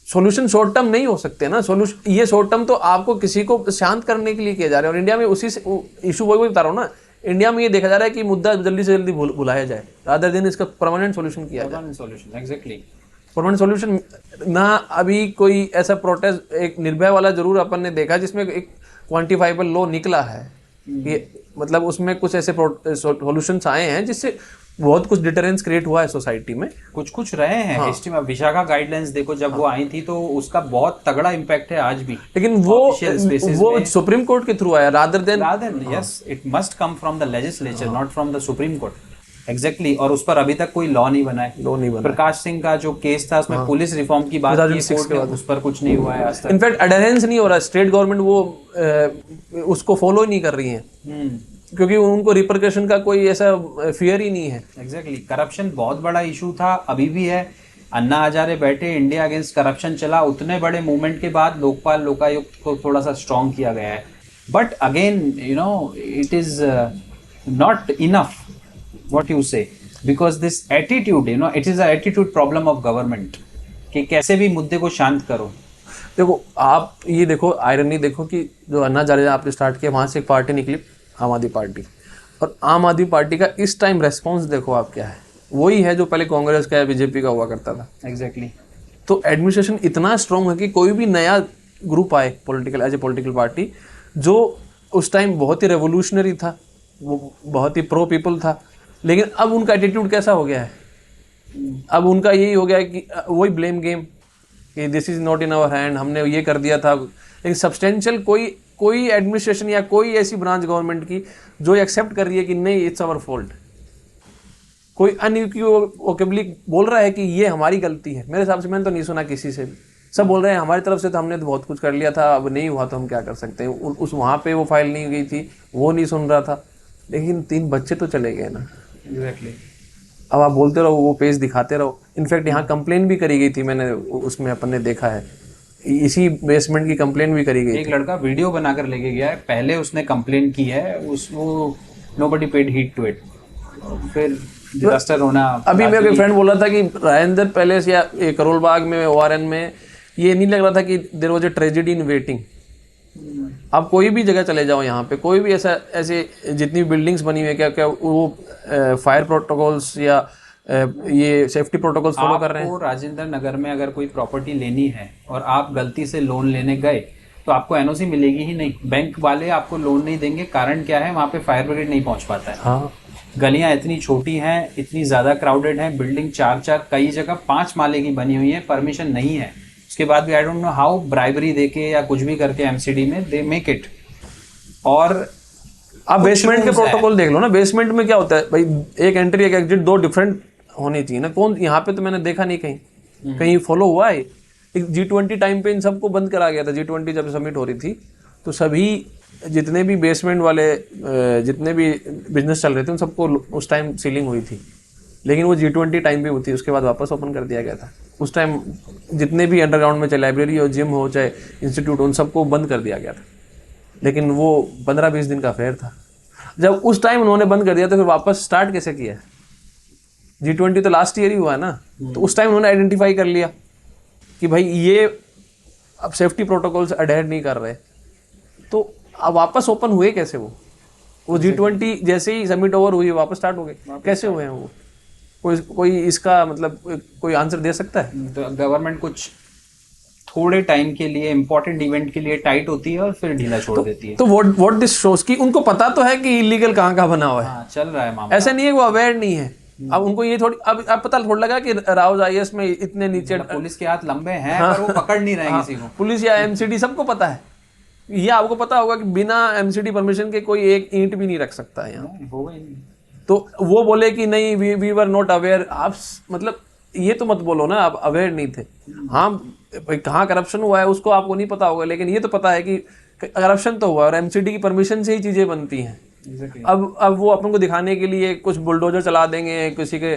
सॉल्यूशन शॉर्ट टर्म नहीं हो सकते ना, सॉल्यूशन ये शॉर्ट टर्म तो आपको किसी को शांत करने के लिए किया जा रहा है। और इंडिया में उसी से इशू वही बता रहा हूँ ना, इंडिया में ये देखा जा रहा है कि मुद्दा जल्दी से जल्दी भुलाया जाए रादर देन इसका परमानेंट सॉल्यूशन किया जाए। परमानेंट सॉल्यूशन ना अभी कोई ऐसा प्रोटेस्ट, एक निर्भया वाला जरूर अपन ने देखा जिसमें एक क्वांटिफाइबल लॉ निकला है कि मतलब उसमें कुछ ऐसे सॉल्यूशंस आए हैं जिससे बहुत कुछ डिटरेंस क्रिएट हुआ है सोसाइटी में, कुछ रहे हैं। हिस्ट्री में विशाखा गाइडलाइंस देखो, जब वो आई थी तो उसका बहुत तगड़ा इम्पैक्ट है आज भी, लेकिन वो सुप्रीम कोर्ट के थ्रू आया rather than yes it must come from the legislature not from the supreme court. Exactly. और उस पर अभी तक कोई लॉ नहीं बना है। प्रकाश सिंह का जो केस था उसमें पुलिस रिफॉर्म की बात की कोर्ट ने, उस पर कुछ नहीं हुआ है आज तक। इनफैक्ट अडेरेंस नहीं हो रहा, स्टेट गवर्नमेंट वो उसको फॉलो ही नहीं कर रही है क्योंकि उनको रिपरकशन का कोई ऐसा फियर ही नहीं है। एग्जैक्टली। करप्शन बहुत बड़ा इशू था, अभी भी है। अन्ना हजारे बैठे, इंडिया अगेंस्ट करप्शन चला, उतने बड़े मूवमेंट के बाद लोकपाल लोकायुक्त को थोड़ा सा स्ट्रॉन्ग किया गया है। But again you know it is not enough what you say, because this attitude, you know, it is a attitude problem of government कि कैसे भी मुद्दे को शांत करो। देखो आप ये देखो आयरनी देखो कि जो अन्ना हजारे आपने स्टार्ट किया वहाँ से एक पार्टी निकली आम आदमी पार्टी, और आम आदमी पार्टी का इस टाइम रेस्पॉन्स देखो आप क्या है, वही है जो पहले कांग्रेस का या बीजेपी का हुआ करता था। एग्जैक्टली। तो एडमिनिस्ट्रेशन इतना स्ट्रॉन्ग है कि कोई भी नया ग्रुप आए political as a political party जो उस टाइम बहुत ही रेवोल्यूशनरी था, वो बहुत ही प्रो पीपल था, लेकिन अब उनका एटीट्यूड कैसा हो गया है, अब उनका यही हो गया है कि वही ब्लेम गेम कि this is not in our hand, हमने ये कर दिया था। लेकिन सब्सटेंशियल कोई एडमिनिस्ट्रेशन या कोई ऐसी ब्रांच गवर्नमेंट की जो एक्सेप्ट कर रही है कि नहीं इट्स आवर फॉल्ट, कोई अनइक्विवोकेबली बोल रहा है कि ये हमारी गलती है। मेरे हिसाब से मैंने तो नहीं सुना किसी से भी, सब बोल रहे हैं हमारी तरफ से तो हमने तो बहुत कुछ कर लिया था, अब नहीं हुआ तो हम क्या कर सकते हैं। उस वहाँ पे वो फाइल नहीं गई थी, वो नहीं सुन रहा था, लेकिन 3 बच्चे तो चले गए ना। एग्जैक्टली। अब आप बोलते रहो, वो पेज दिखाते रहो। इनफैक्ट यहाँ कंप्लेन भी करी गई थी, मैंने उसमें अपन ने देखा है, इसी बेसमेंट की कंप्लेन भी करी गई। एक लड़का वीडियो बनाकर लेके गया है, पहले उसने कंप्लेन की है, वो nobody paid heed to it, फिर डिजास्टर होना। अभी मेरा फ्रेंड बोल रहा था कि राजेंद्र पैलेस या करोल बाग में ORN में ये नहीं लग रहा था कि there was a tragedy in waiting. आप कोई भी जगह चले जाओ, यहाँ पे कोई भी ऐसे जितनी भी बिल्डिंग्स बनी हुई है, क्या वो फायर प्रोटोकॉल्स या ये सेफ्टी प्रोटोकॉल्स फॉलो कर रहे हैं। आपको राजेंद्र नगर में अगर कोई प्रॉपर्टी लेनी है और आप गलती से लोन लेने गए तो आपको NOC मिलेगी ही नहीं, बैंक वाले आपको लोन नहीं देंगे। कारण क्या है, वहाँ पे फायर ब्रिगेड नहीं पहुँच पाता है। हाँ, गलियाँ इतनी छोटी हैं, इतनी ज़्यादा क्राउडेड हैं, बिल्डिंग 4-4 कई जगह 5 माले की बनी हुई है, परमिशन नहीं है। उसके बाद भी I don't know how bribery देके या कुछ भी करके MCD में दे मेक इट। और आप बेसमेंट के प्रोटोकॉल देख लो ना, बेसमेंट में क्या होता है भाई, एक एंट्री एक एग्जिट 2 डिफरेंट होनी चाहिए ना। कौन यहाँ पे तो मैंने देखा नहीं कहीं फॉलो हुआ है। G20 टाइम पे इन सबको बंद करा गया था। G20 जब समिट हो रही थी तो सभी जितने भी बेसमेंट वाले जितने भी बिजनेस चल रहे थे उन सबको उस टाइम सीलिंग हुई थी, लेकिन वो G20 टाइम पे हुई थी, उसके बाद वापस ओपन कर दिया गया था। उस टाइम जितने भी अंडरग्राउंड में चाहे लाइब्रेरी हो, जिम हो, चाहे इंस्टीट्यूट, उन सबको बंद कर दिया गया था। लेकिन वो 15-20 दिन का अफेयर था। जब उस टाइम उन्होंने बंद कर दिया तो फिर वापस स्टार्ट कैसे किया? G20 तो लास्ट ईयर ही हुआ है ना, तो उस टाइम उन्होंने आइडेंटिफाई कर लिया कि भाई ये अब सेफ्टी प्रोटोकॉल्स अडेयर नहीं कर रहे, तो अब वापस ओपन हुए कैसे? वो G20 जैसे ही समिट ओवर हुई वापस स्टार्ट हो गए, कैसे हुए हैं वो? कोई इसका मतलब कोई आंसर दे सकता है? तो गवर्नमेंट कुछ थोड़े टाइम के लिए इंपॉर्टेंट इवेंट के लिए टाइट होती है और फिर ढीला छोड़ देती है। तो व्हाट दिस शोज कि उनको पता तो है कि इलीगल कहाँ बना हुआ है। हाँ, चल रहा है मामला। ऐसा नहीं है वो अवेयर नहीं है। अब उनको ये थोड़ी अब पता थोड़ा लगा कि राउज IAS में इतने नीचे पुलिस के हाथ लंबे हैं, पर वो पकड़ नहीं रहे किसी को। पुलिस या MCD सबको पता है। ये आपको पता होगा कि बिना MCD परमिशन के कोई एक ईंट भी नहीं रख सकता है यहाँ। होगा ही नहीं। तो वो बोले कि नहीं वी वर नॉट अवेयर। आप मतलब ये तो मत बोलो ना आप अवेयर नहीं थे। हाँ भाई, कहाँ करप्शन हुआ है उसको आपको नहीं पता होगा, लेकिन ये तो पता है कि करप्शन तो हुआ और MCD की परमिशन से ही चीज़ें बनती हैं। अब वो अपन को दिखाने के लिए कुछ बुलडोजर चला देंगे, किसी के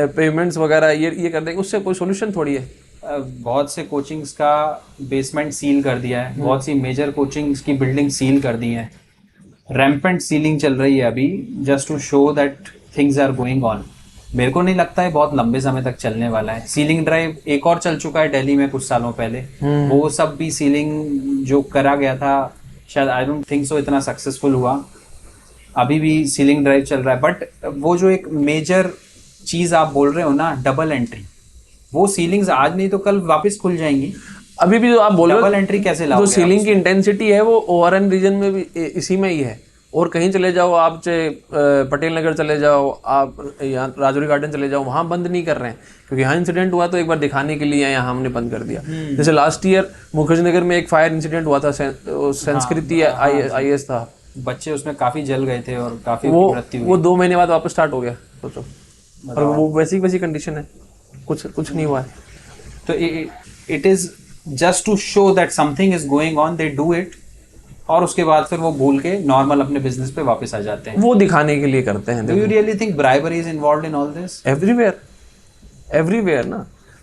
पेमेंट्स वगैरह ये कर देंगे, उससे कोई सोल्यूशन थोड़ी है। बहुत से कोचिंग्स का बेसमेंट सील कर दिया है, बहुत सी मेजर कोचिंग्स की बिल्डिंग सील कर दी है। रैम्पेंट सीलिंग चल रही है अभी, just to show that things are going on. मेरे को नहीं लगता है बहुत लंबे समय तक चलने वाला है। सीलिंग ड्राइव एक और चल चुका है दिल्ली में कुछ सालों पहले, वो सब भी सीलिंग जो करा गया था शायद आई डोंट थिंक सो इतना सक्सेसफुल हुआ। अभी भी सीलिंग ड्राइव चल रहा है, बट वो जो एक मेजर चीज आप बोल रहे हो ना, डबल एंट्री, वो सीलिंग्स आज नहीं तो कल वापस खुल जाएंगी। अभी भी जो आप बोल रहे हो डबल एंट्री कैसे लाओगे? जो सीलिंग की इंटेंसिटी है वो ORN रीजन में भी इसी में ही है। और कहीं चले जाओ आप, चाहे पटेल नगर चले जाओ, आप यहाँ राजौरी गार्डन चले जाओ, वहाँ बंद नहीं कर रहे हैं क्योंकि यहाँ इंसिडेंट हुआ तो एक बार दिखाने के लिए यहाँ हमने बंद कर दिया। जैसे लास्ट ईयर मुखर्जी नगर में एक फायर इंसिडेंट हुआ था, संस्कृति IAS था, बच्चे उसमें काफी जल गए थे और काफी मृत्यु हुई। वो 2 महीने बाद वापस स्टार्ट हो गया, सोचो। और वो वैसी कंडीशन है, कुछ नहीं हुआ है। तो it is just to show that something is going on, they do it, और उसके बाद फिर वो भूल के नॉर्मल अपने बिजनेस पे वापस आ जाते हैं। वो दिखाने के लिए करते हैं। Do you really think bribery is involved in all this? Everywhere ना,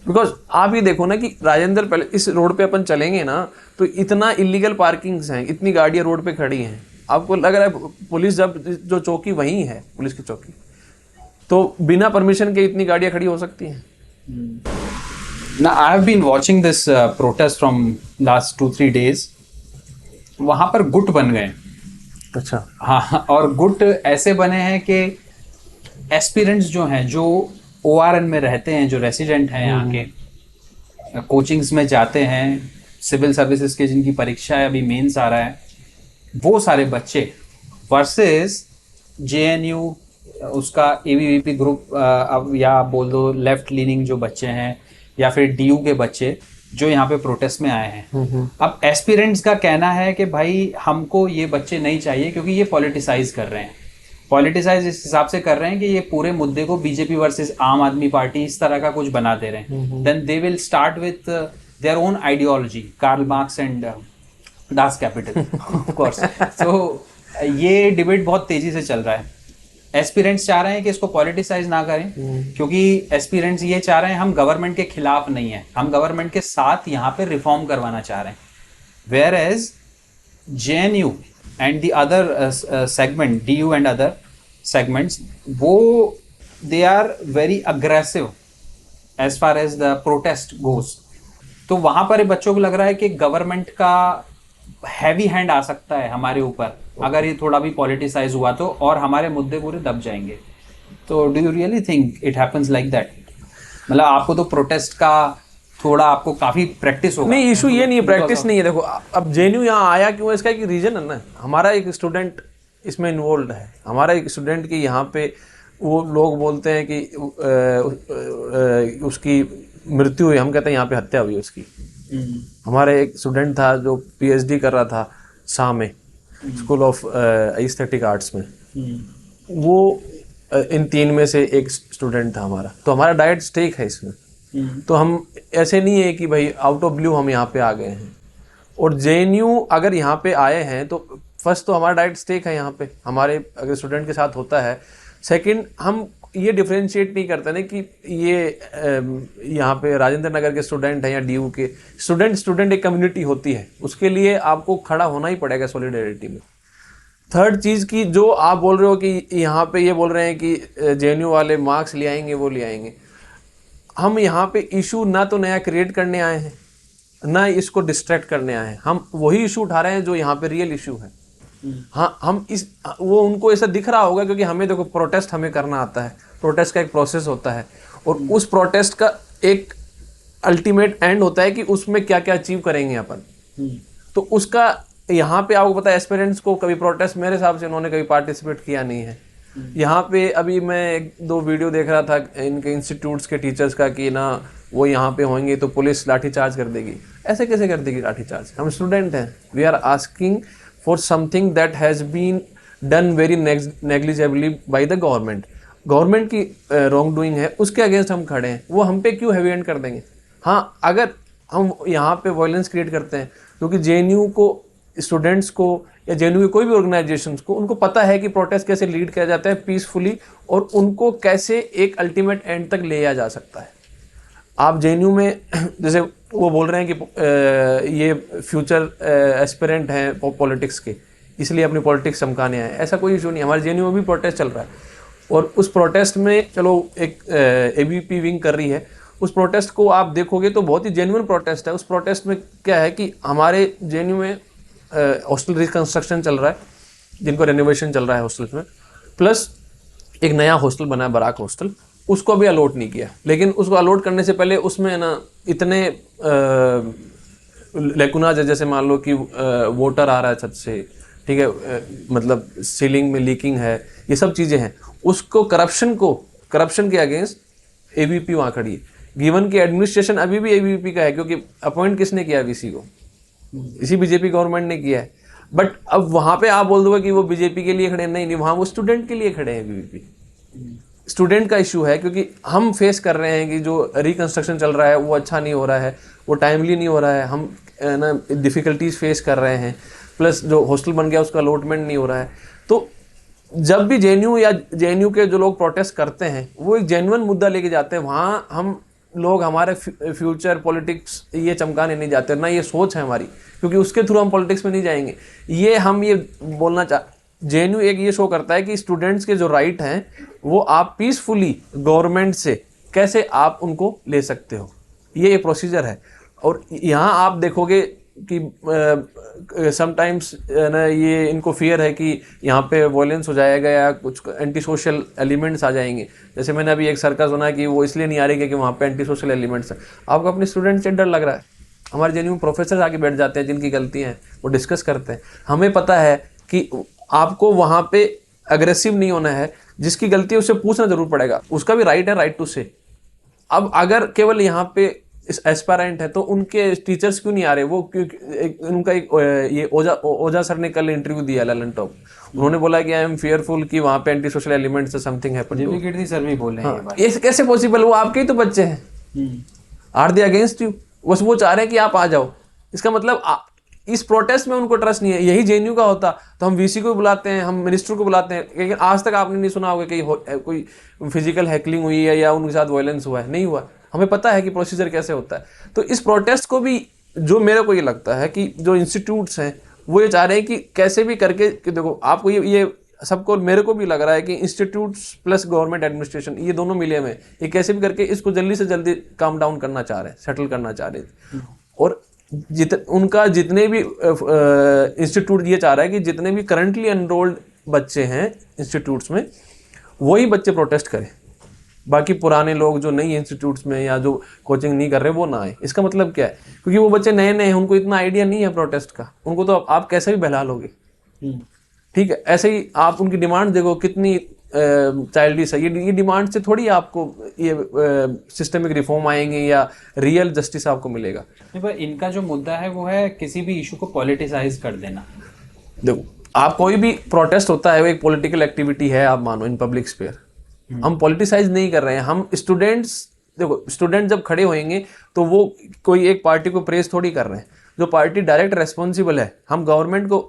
बिकॉज आप ये देखो ना कि राजेंद्र, पहले इस रोड पे अपन चलेंगे ना तो इतना इलीगल पार्किंग्स हैं, इतनी गाड़ियां रोड पे खड़ी हैं। आपको लग रहा है पुलिस जब जो चौकी वहीं है, पुलिस की चौकी, तो बिना परमिशन के इतनी गाड़ियां खड़ी हो सकती हैं? Now, I have been watching this protest from last 2-3 days. वहाँ पर गुट बन गए। अच्छा। हाँ, और गुट ऐसे बने हैं कि एस्पिरेंट्स जो हैं, जो ORN में रहते हैं, जो रेसिडेंट हैं यहाँ के, कोचिंग्स में जाते हैं, सिविल सर्विसेज के जिनकी परीक्षा है, अभी मेंस आ रहा है, वो सारे बच्चे वर्सेस JNU, उसका ABVP ग्रुप, अब या आप बोल दो लेफ्ट लीनिंग जो बच्चे हैं, या फिर DU के बच्चे जो यहाँ पे प्रोटेस्ट में आए हैं। अब एस्पिरेंट्स का कहना है कि भाई हमको ये बच्चे नहीं चाहिए क्योंकि ये पॉलिटिसाइज कर रहे हैं। पॉलिटिसाइज इस हिसाब से कर रहे हैं कि ये पूरे मुद्दे को बीजेपी वर्सेस आम आदमी पार्टी इस तरह का कुछ बना दे रहे हैं। Then they will start with their own ideology, Karl Marx and Das Kapital, of course. तो ये डिबेट बहुत तेजी से चल रहा है। एस्पिरेंट्स चाह रहे हैं कि इसको पॉलिटिसाइज ना करें, क्योंकि एस्पिरेंट्स ये चाह रहे हैं हम गवर्नमेंट के खिलाफ नहीं है, हम गवर्नमेंट के साथ यहाँ पे रिफॉर्म करवाना चाह रहे हैं। Whereas JNU and the other segment, DU and other segments, वो they are very aggressive as far as the protest goes. तो वहां पर बच्चों को लग रहा है कि गवर्नमेंट का हैवी हैंड आ सकता है हमारे ऊपर अगर ये थोड़ा भी पॉलिटिसाइज हुआ तो, और हमारे मुद्दे पूरे दब जाएंगे। तो do you really think it happens like that? मतलब आपको तो प्रोटेस्ट का थोड़ा, आपको काफी प्रैक्टिस होगा। नहीं, इशू ये नहीं है, प्रैक्टिस नहीं है। देखो अब JNU यहाँ आया क्यों, इसका एक रीजन है ना, हमारा एक स्टूडेंट इसमें इन्वॉल्व है। हमारा एक स्टूडेंट की यहाँ पे वो लोग बोलते हैं कि उसकी मृत्यु हुई, हम कहते हैं यहाँ पे हत्या हुई उसकी। हमारे एक स्टूडेंट था जो PhD कर रहा था शाह में, स्कूल ऑफ एस्थेटिक आर्ट्स में, वो इन 3 में से एक स्टूडेंट था हमारा। तो हमारा डायरेक्ट स्टेक है इसमें तो हम ऐसे नहीं है कि भाई आउट ऑफ ब्लू हम यहाँ पे आ गए हैं। और जेएनयू अगर यहाँ पे आए हैं तो फर्स्ट तो हमारा डायरेक्ट स्टेक है यहाँ पे, हमारे अगर स्टूडेंट के साथ होता है। सेकंड, हम ये डिफरेंशिएट नहीं करते ना कि ये यहाँ पे राजेंद्र नगर के स्टूडेंट हैं या डीयू के स्टूडेंट एक कम्युनिटी होती है, उसके लिए आपको खड़ा होना ही पड़ेगा सॉलिडेरिटी में। थर्ड चीज़ की जो आप बोल रहे हो कि यहाँ पे ये बोल रहे हैं कि जेएनयू वाले मार्क्स ले आएंगे, वो ले आएंगे। हम यहाँ पे इशू ना तो नया क्रिएट करने आए हैं, ना इसको डिस्ट्रैक्ट करने आए हैं। हम वही इशू उठा रहे हैं जो यहाँ पे रियल इशू है। हाँ, हम इस वो उनको ऐसा दिख रहा होगा क्योंकि हमें देखो प्रोटेस्ट हमें करना आता है, प्रोटेस्ट का एक प्रोसेस होता है और उस प्रोटेस्ट का एक अल्टीमेट एंड होता है कि उसमें क्या क्या अचीव करेंगे अपन। तो उसका यहाँ पे आपको पता है एस्पिरेंट्स को कभी प्रोटेस्ट मेरे हिसाब से उन्होंने कभी पार्टिसिपेट किया नहीं है। यहाँ पे अभी मैं एक दो वीडियो देख रहा था इनके इंस्टीट्यूट्स के टीचर्स का कि ना वो यहाँ पे होंगे तो पुलिस लाठीचार्ज कर देगी। ऐसे कैसे कर देगी लाठीचार्ज? हम स्टूडेंट हैं, we are asking for something that has been done very negligibly by the government. Government की रॉन्ग डूइंग है, उसके अगेंस्ट हम खड़े हैं। वो हम पे क्यों हैवी हैंड कर देंगे? हाँ, अगर हम यहाँ पे वायलेंस क्रिएट करते हैं क्योंकि जेएनयू को, स्टूडेंट्स को या जेएनयू के कोई भी ऑर्गेनाइजेशंस को, उनको पता है कि प्रोटेस्ट कैसे लीड किया जाता है पीसफुली और उनको कैसे एक अल्टीमेट एंड तक ले जा सकता है। आप जेएनयू में जैसे वो बोल रहे हैं कि ये फ्यूचर एस्पिरेंट हैं पॉलिटिक्स के, इसलिए अपनी पॉलिटिक्स चमकाने आए, ऐसा कोई इशू नहीं। हमारे जेएनयू में भी प्रोटेस्ट चल रहा है और उस प्रोटेस्ट में चलो एक एबीवीपी विंग कर रही है, उस प्रोटेस्ट को आप देखोगे तो बहुत ही जेन्युइन प्रोटेस्ट है। उस प्रोटेस्ट में क्या है कि हमारे जेएनयू में हॉस्टल रिकंस्ट्रक्शन चल रहा है, जिनको रेनोवेशन चल रहा है हॉस्टल्स में, प्लस एक नया हॉस्टल बना है बराक हॉस्टल, उसको अभी अलॉट नहीं किया। लेकिन उसको अलॉट करने से पहले उसमें ना इतने लेकुनाज है, जैसे मान लो कि वाटर आ रहा है छत से, ठीक है, मतलब सीलिंग में लीकिंग है, ये सब चीज़ें हैं। उसको करप्शन के अगेंस्ट एबीवीपी वहाँ खड़ी है। गिवन की एडमिनिस्ट्रेशन अभी भी एबीवीपी का है क्योंकि अपॉइंट किसने किया? वीसी को, इसी बीजेपी गवर्नमेंट ने किया है। बट अब वहाँ पे आप बोल दोगे कि वो बीजेपी के लिए खड़े हैं, नहीं, वहाँ वो स्टूडेंट के लिए खड़े हैं। एबीवीपी स्टूडेंट का इशू है क्योंकि हम फेस कर रहे हैं कि जो रिकंस्ट्रक्शन चल रहा है वो अच्छा नहीं हो रहा है, वो टाइमली नहीं हो रहा है, हम ना डिफ़िकल्टीज फेस कर रहे हैं, प्लस जो हॉस्टल बन गया उसका अलॉटमेंट नहीं हो रहा है। तो जब भी जेएनयू या जेएनयू के जो लोग प्रोटेस्ट करते हैं वो एक जेन्युइन मुद्दा लेके जाते हैं, वहाँ हम लोग हमारे फ्यूचर पॉलिटिक्स ये चमकाने नहीं जाते, ना ये सोच है हमारी, क्योंकि उसके थ्रू हम पॉलिटिक्स में नहीं जाएंगे। ये हम ये बोलना जेएनयू एक ये शो करता है कि स्टूडेंट्स के जो राइट हैं वो आप पीसफुली गवर्नमेंट से कैसे आप उनको ले सकते हो, ये एक प्रोसीजर है। और यहाँ आप देखोगे कि समटाइम्स ना ये इनको फियर है कि यहाँ पे वायलेंस हो जाएगा या कुछ एंटी सोशल एलिमेंट्स आ जाएंगे। जैसे मैंने अभी एक सर्कस सुना कि वो इसलिए नहीं आ रही कि वहाँ पे एंटी सोशल एलिमेंट्स हैं। आपको अपने स्टूडेंट से डर लग रहा है? हमारे जेएनयू में प्रोफेसर आके बैठ जाते हैं जिनकी गलतियाँ हैं, वो डिस्कस करते हैं। हमें पता है कि आपको वहाँ पे अग्रेसिव नहीं होना है, जिसकी गलती है उससे पूछना जरूर पड़ेगा, उसका भी राइट है, राइट टू से। अब अगर केवल यहाँ पे एस्पायरेंट है तो उनके टीचर्स क्यों नहीं आ रहे? वो उनका एक ये ओझा सर ने कल इंटरव्यू दिया ललन टॉप, उन्होंने बोला कि आई एम फियरफुल कि वहाँ पे एंटी सोशल एलिमेंट्स से something happen. JP Kirti sir भी बोले हैं ये बात। ये कैसे पॉसिबल? वो आपके ही तो बच्चे हैं, आर दे अगेंस्ट यू? बस वो चाह रहे हैं कि आप आ जाओ। इसका मतलब इस प्रोटेस्ट में उनको ट्रस्ट नहीं है। यही जेएनयू का होता तो हम वीसी को बुलाते हैं, हम मिनिस्टर को बुलाते हैं, लेकिन आज तक आपने नहीं सुना होगा कि कोई फिजिकल हैकलिंग हुई है या उनके साथ वायलेंस हुआ है, नहीं हुआ। हमें पता है कि प्रोसीजर कैसे होता है। तो इस प्रोटेस्ट को भी जो मेरे को ये लगता है कि जो इंस्टीट्यूट्स हैं वो ये चाह रहे हैं कि कैसे भी करके कि देखो आपको ये सबको, मेरे को भी लग रहा है कि इंस्टीट्यूट्स प्लस गवर्नमेंट एडमिनिस्ट्रेशन ये दोनों मिले हुए ये कैसे भी करके इसको जल्दी से जल्दी काम डाउन करना चाह रहे हैं, सेटल करना चाह रहे हैं। और उनका जितने भी इंस्टीट्यूट ये चाह रहा है कि जितने भी करंटली एनरोल्ड बच्चे हैं इंस्टीट्यूट्स में वही बच्चे प्रोटेस्ट करें, बाकी पुराने लोग जो नई इंस्टीट्यूट्स में या जो कोचिंग नहीं कर रहे वो ना आए। इसका मतलब क्या है? क्योंकि वो बच्चे नए नए हैं, उनको इतना आइडिया नहीं है प्रोटेस्ट का, उनको तो आप कैसे भी बहला लोगे। ठीक है, ऐसे ही आप उनकी डिमांड देखो कितनी चाइल्डिश है। ये डिमांड से थोड़ी आपको ये सिस्टमिक रिफॉर्म आएंगे या रियल जस्टिस आपको मिलेगा। पर इनका जो मुद्दा है वो है किसी भी इशू को पॉलिटिसाइज कर देना। देखो आप कोई भी प्रोटेस्ट होता है वो एक पॉलिटिकल एक्टिविटी है, आप मानो इन पब्लिक स्पेयर। हम पॉलिटिसाइज नहीं कर रहे हैं, हम स्टूडेंट्स देखो स्टूडेंट जब खड़े होंगे तो वो कोई एक पार्टी को प्रेस थोड़ी कर रहे हैं, जो पार्टी डायरेक्ट रेस्पॉन्सिबल है। हम गवर्नमेंट को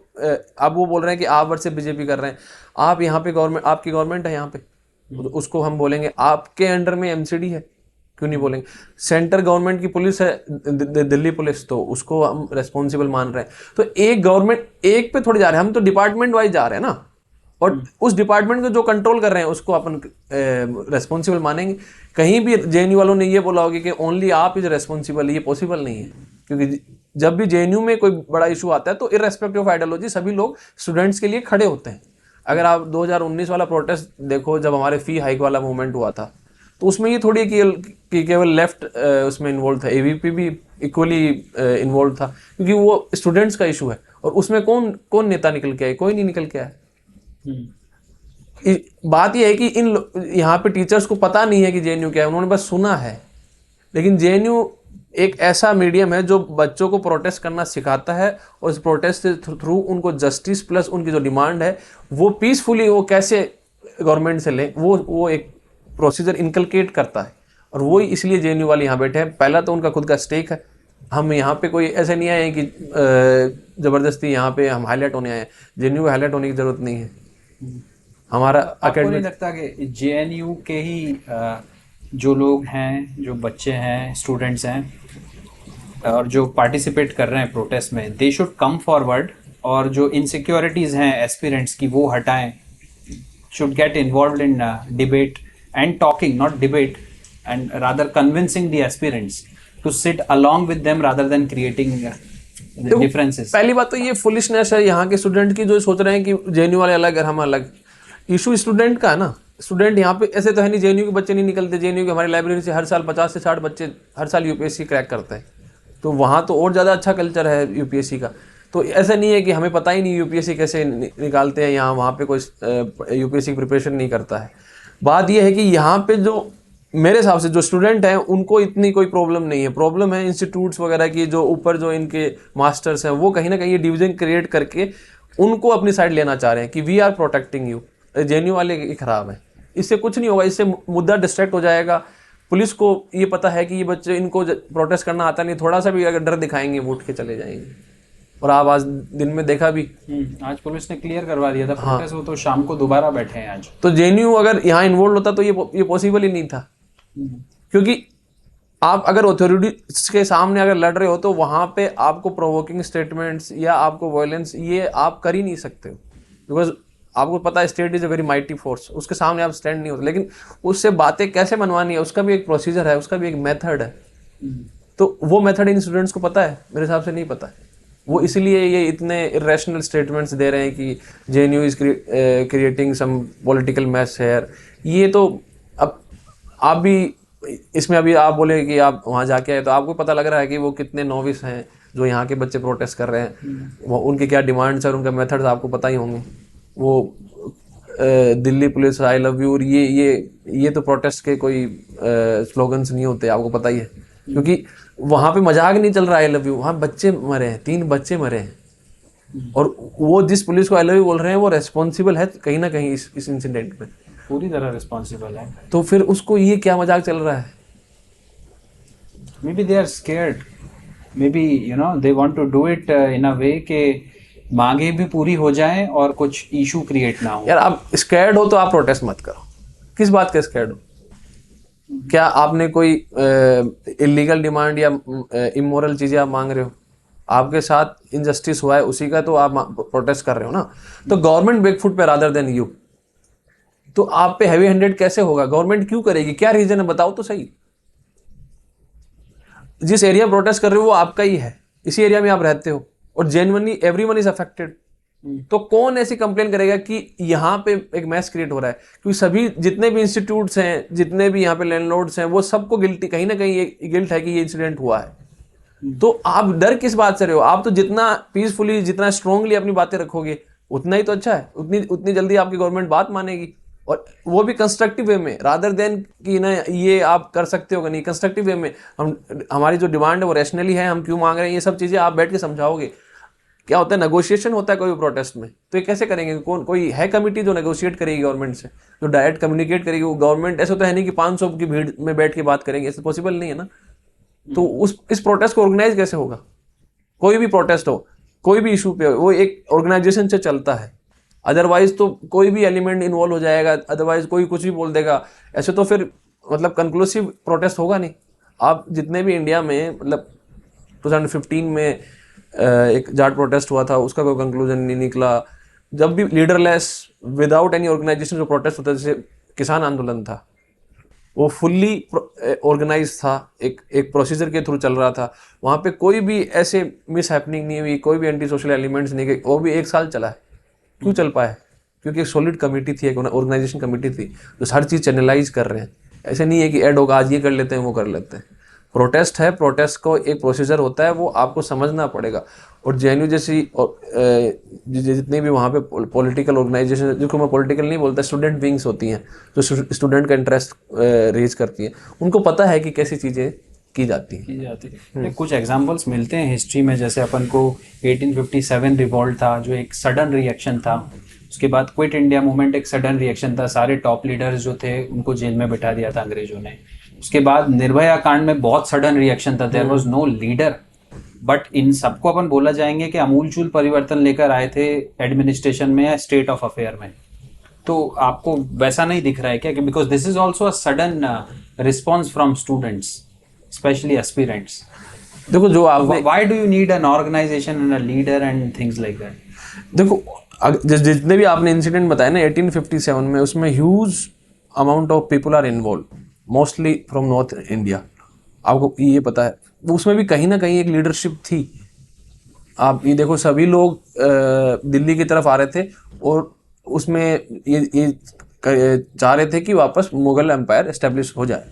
अब वो बोल रहे हैं कि आप वर्सेस बीजेपी कर रहे हैं, आप यहाँ पे गवर्नमेंट, आपकी गवर्नमेंट है यहाँ पे, तो उसको हम बोलेंगे आपके अंडर में एमसीडी है, क्यों नहीं बोलेंगे। सेंटर गवर्नमेंट की पुलिस है दिल्ली पुलिस, तो उसको हम रेस्पॉन्सिबल मान रहे हैं। तो एक गवर्नमेंट एक पे थोड़ी जा रहे हैं, हम तो डिपार्टमेंट वाइज जा रहे हैं ना, और उस डिपार्टमेंट को जो कंट्रोल कर रहे हैं उसको अपन रेस्पॉन्सिबल मानेंगे। कहीं भी जेएनयू वालों ने ये बोला होगा कि ओनली आप इज रेस्पॉन्सिबल, ये पॉसिबल नहीं है, क्योंकि जब भी जेएनयू में कोई बड़ा इशू आता है तो इररेस्पेक्टिव ऑफ आइडियोलॉजी सभी लोग स्टूडेंट्स के लिए खड़े होते हैं। अगर आप 2019 वाला प्रोटेस्ट देखो, जब हमारे फी हाइक वाला मूवमेंट हुआ था, तो उसमें ये थोड़ी कि केवल लेफ्ट उसमें इन्वॉल्व था, एवीपी भी इक्वली इन्वॉल्व था, क्योंकि वो स्टूडेंट्स का इशू है। और उसमें कौन नेता निकल के आए? कोई नहीं निकल के आया। बात यह है कि यहाँ पे टीचर्स को पता नहीं है कि जेएनयू क्या है, उन्होंने बस सुना है। लेकिन जेएनयू एक ऐसा मीडियम है जो बच्चों को प्रोटेस्ट करना सिखाता है, और इस प्रोटेस्ट के थ्रू उनको जस्टिस प्लस उनकी जो डिमांड है वो पीसफुली वो कैसे गवर्नमेंट से लें, वो एक प्रोसीजर इनकलकेट करता है। और वो इसलिए जेएनयू वाले यहाँ बैठे हैं। पहला तो उनका खुद का स्टेक है, हम यहाँ पे कोई ऐसे नहीं आए हैं कि ज़बरदस्ती यहाँ पे हम हाईलाइट होने आए हैं। जेएनयू को हाईलाइट होने की ज़रूरत नहीं है। हमारा आपको नहीं लगता कि जेएनयू के ही जो लोग हैं, जो बच्चे हैं, स्टूडेंट्स हैं और जो पार्टिसिपेट कर रहे हैं प्रोटेस्ट में, दे शुड कम फॉरवर्ड, और जो इनसिक्योरिटीज़ हैं एस्पिरेंट्स की वो हटाएं, should get involve in debate and talking, not debate, and rather convincing the aspirants to sit along with them rather than creating differences. पहली बात तो ये फुलिशनेस है यहाँ के स्टूडेंट की, जो सोच रहे हैं कि जेएनयू वाले अलग और हम अलग। इशू स्टूडेंट का है ना। स्टूडेंट यहाँ पे ऐसे तो है नहीं जेएनयू के बच्चे नहीं निकलते। जेएनयू की हमारी लाइब्रेरी से हर साल 50 से 60 बच्चे हर साल यूपीएससी क्रैक करते हैं, तो वहाँ तो और ज़्यादा अच्छा कल्चर है यूपीएससी का। तो ऐसा नहीं है कि हमें पता ही नहीं यूपीएससी कैसे निकालते हैं, यहाँ वहाँ पे कोई यूपीएससी की प्रिपरेशन नहीं करता है। बात यह है कि यहाँ पे जो मेरे हिसाब से जो स्टूडेंट हैं उनको इतनी कोई प्रॉब्लम नहीं है। प्रॉब्लम है इंस्टीट्यूट्स वगैरह की, जो ऊपर जो इनके मास्टर्स हैं वो कहीं ना कहीं ये डिवीजन क्रिएट करके उनको अपनी साइड लेना चाह रहे हैं कि we are protecting you. JNU वाले ही खराब है, इससे कुछ नहीं होगा, इससे मुद्दा डिस्ट्रैक्ट हो जाएगा। पुलिस को ये पता है कि ये बच्चे, इनको प्रोटेस्ट करना आता नहीं, थोड़ा सा भी अगर डर दिखाएंगे वो उठ के चले जाएंगे। और आप आज दिन में देखा भी, आज पुलिस ने क्लियर करवा दिया था प्रोटेस्ट, वो तो शाम को दोबारा बैठे हैं आज। तो जेएनयू अगर यहाँ इन्वॉल्व होता तो ये पॉसिबल ही नहीं था, क्योंकि आप अगर अथॉरिटीज के सामने अगर लड़ रहे हो तो वहाँ पे आपको प्रोवोकिंग स्टेटमेंट्स या आपको वायलेंस ये आप कर ही नहीं सकते हो, बिकॉज आपको पता है state is a very mighty force, उसके सामने आप स्टैंड नहीं होते। लेकिन उससे बातें कैसे मनवानी है उसका भी एक प्रोसीजर है, उसका भी एक मेथड है। तो वो मेथड इन स्टूडेंट्स को पता है, मेरे हिसाब से नहीं पता है। वो इसलिए ये इतने इरेशनल स्टेटमेंट्स दे रहे हैं कि JNU is creating some political mess here. ये तो अब आप भी इसमें अभी आप बोले कि आप वहाँ जाके आए, तो आपको पता लग रहा है कि वो कितने नोविस हैं जो यहाँ के बच्चे प्रोटेस्ट कर रहे हैं, वो उनके क्या डिमांड्स और उनके मेथड्स आपको पता ही होंगे। वो Delhi police I love you और ये तो प्रोटेस्ट के कोई स्लोगन्स नहीं होते, आपको पता ही है, क्योंकि वहाँ पे मजाक नहीं चल रहा आई लव यू, वहाँ बच्चे मरे हैं, 3 बच्चे मरे हैं, और वो जिस पुलिस को आई लव यू बोल रहे हैं वो रेस्पॉन्सिबल है कहीं ना कहीं इस इंसिडेंट में, पूरी तरह रिस्पॉन्सिबल है। तो फिर उसको ये क्या मजाक चल रहा है? Maybe they are scared, maybe you know they want to do it in a way के मांगे भी पूरी हो जाए और कुछ इशू क्रिएट ना हो। यार आप स्कैर्ड हो तो आप प्रोटेस्ट मत करो। किस बात का स्कैर्ड हो? क्या आपने कोई इलीगल डिमांड या इमोरल चीजें आप मांग रहे हो? आपके साथ इनजस्टिस हुआ है उसी का तो आप प्रोटेस्ट कर रहे हो ना। तो गवर्नमेंट बैकफुट पे रादर देन यू, तो आप पे हैवी हैंडेड कैसे होगा? गवर्नमेंट क्यों करेगी? क्या रीजन है बताओ तो सही। जिस एरिया प्रोटेस्ट कर रहे हो वो आपका ही है, इसी एरिया में आप रहते हो और जेन्युइनली एवरीवन इज अफेक्टेड। तो कौन ऐसी कंप्लेन करेगा कि यहाँ पे एक मैस क्रिएट हो रहा है? क्योंकि सभी जितने भी इंस्टीट्यूट्स हैं, जितने भी यहाँ पे लैंडलॉर्ड्स हैं, वो सबको गिल्टी, कहीं ना कहीं ये गिल्ट है कि ये इंसिडेंट हुआ है। तो आप डर किस बात से रहे हो? आप तो जितना पीसफुली, जितना स्ट्रांगली अपनी बातें रखोगे उतना ही तो अच्छा है, उतनी जल्दी आपकी गवर्नमेंट बात मानेगी, और वो भी कंस्ट्रक्टिव वे में, रादर देन कि ना ये आप कर सकते हो कि नहीं। कंस्ट्रक्टिव वे में हमारी जो डिमांड है वो रैशनली है, हम क्यों मांग रहे हैं, ये सब चीज़ें आप बैठ के समझाओगे। क्या होता है, नेगोशिएशन होता है कोई प्रोटेस्ट में, तो ये कैसे करेंगे? कौन, कोई है कमिटी जो नेगोशिएट करेगी गवर्नमेंट से, जो डायरेक्ट कम्युनिकेट करेगी? वो गवर्नमेंट ऐसा तो है नहीं कि 500 की भीड़ में बैठ के बात करेंगे, ऐसा पॉसिबल नहीं है ना। तो इस प्रोटेस्ट को ऑर्गेनाइज कैसे होगा? कोई भी प्रोटेस्ट हो, कोई भी इशू पे हो, वो एक ऑर्गेनाइजेशन से चलता है, अदरवाइज तो कोई भी एलिमेंट इन्वॉल्व हो जाएगा, अदरवाइज कोई कुछ भी बोल देगा, ऐसे तो फिर मतलब कंक्लूसिव प्रोटेस्ट होगा नहीं। आप जितने भी इंडिया में मतलब 2015 में एक जाट प्रोटेस्ट हुआ था, उसका कोई कंक्लूजन नहीं निकला। जब भी लीडरलेस विदाउट एनी ऑर्गेनाइजेशन जो प्रोटेस्ट होता है, जैसे किसान आंदोलन था, वो फुल्ली ऑर्गेनाइज था, एक प्रोसीजर के थ्रू चल रहा था। वहाँ पे कोई भी ऐसे मिस हैपनिंग नहीं हुई, कोई भी एंटी सोशल एलिमेंट्स नहीं गए, वो भी 1 साल चला है। क्यों चल पाया? क्योंकि एक सॉलिड कमेटी थी, एक ऑर्गेनाइजेशन कमेटी थी जो हर चीज़ चैनलाइज कर रहे हैं। ऐसे नहीं है कि एड होगा, आज ये कर लेते हैं वो कर लेते हैं। प्रोटेस्ट है, प्रोटेस्ट को एक प्रोसीजर होता है, वो आपको समझना पड़ेगा। और जेएनयू जैसी जितनी भी वहाँ पे पॉलिटिकल ऑर्गेनाइजेशन, जिसको मैं पॉलिटिकल नहीं बोलता, स्टूडेंट विंग्स होती हैं जो स्टूडेंट का इंटरेस्ट रेज करती हैं, उनको पता है कि कैसी चीज़ें की जाती है। कुछ एग्जांपल्स मिलते हैं हिस्ट्री में, जैसे अपन को 1857 रिवॉल्ट था जो एक सडन रिएक्शन था। उसके बाद क्विट इंडिया मूवमेंट एक सडन रिएक्शन था, सारे टॉप लीडर्स जो थे उनको जेल में बिठा दिया था अंग्रेजों ने। उसके बाद निर्भया कांड में बहुत सडन रिएक्शन था, there was no leader. But इन सबको अपन बोला जाएंगे कि अमूलचूल परिवर्तन लेकर आए थे एडमिनिस्ट्रेशन में या स्टेट ऑफ अफेयर में। तो आपको वैसा नहीं दिख रहा है क्या? Because this is also a sudden response from students, specially aspirants. देखो जो आपने, why do you need an organisation and a leader and things like that? देखो जितने भी आपने इंसिडेंट बताए ना 1857 में, उसमें huge amount of people are involve, mostly from north India. आपको ये पता है, उसमें भी कहीं ना कहीं एक लीडरशिप थी। आप ये देखो, सभी लोग दिल्ली की तरफ आ रहे थे और उसमें ये चाह रहे थे कि वापस मुगल एम्पायर एस्टेब्लिश हो जाए।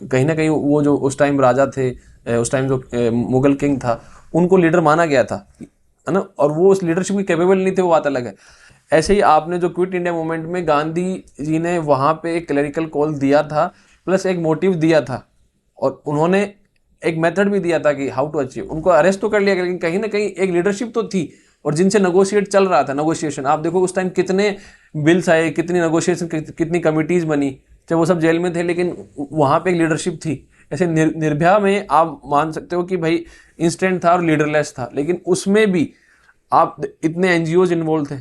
कहीं ना कहीं वो जो उस टाइम राजा थे, उस टाइम जो मुगल किंग था, उनको लीडर माना गया था, है ना। और वो उस लीडरशिप के कैपेबल नहीं थे, वो बात अलग है। ऐसे ही आपने जो क्विट इंडिया मूवमेंट में गांधी जी ने वहाँ पे एक क्लरिकल कॉल दिया था, प्लस एक मोटिव दिया था, और उन्होंने एक मेथड भी दिया था कि हाउ टू अचीव। उनको अरेस्ट तो कर लिया, लेकिन कहीं ना कहीं एक लीडरशिप तो थी, और जिनसे नेगोशिएट चल रहा था, नेगोशिएशन। आप देखो उस टाइम कितने बिल्स आए, कितनी नेगोशिएशन, कितनी कमिटीज बनी, चाहे वो सब जेल में थे, लेकिन वहाँ पे एक लीडरशिप थी। ऐसे निर्भया में आप मान सकते हो कि भाई इंस्टेंट था और लीडरलेस था, लेकिन उसमें भी आप इतने एनजीओज इन्वॉल्व थे,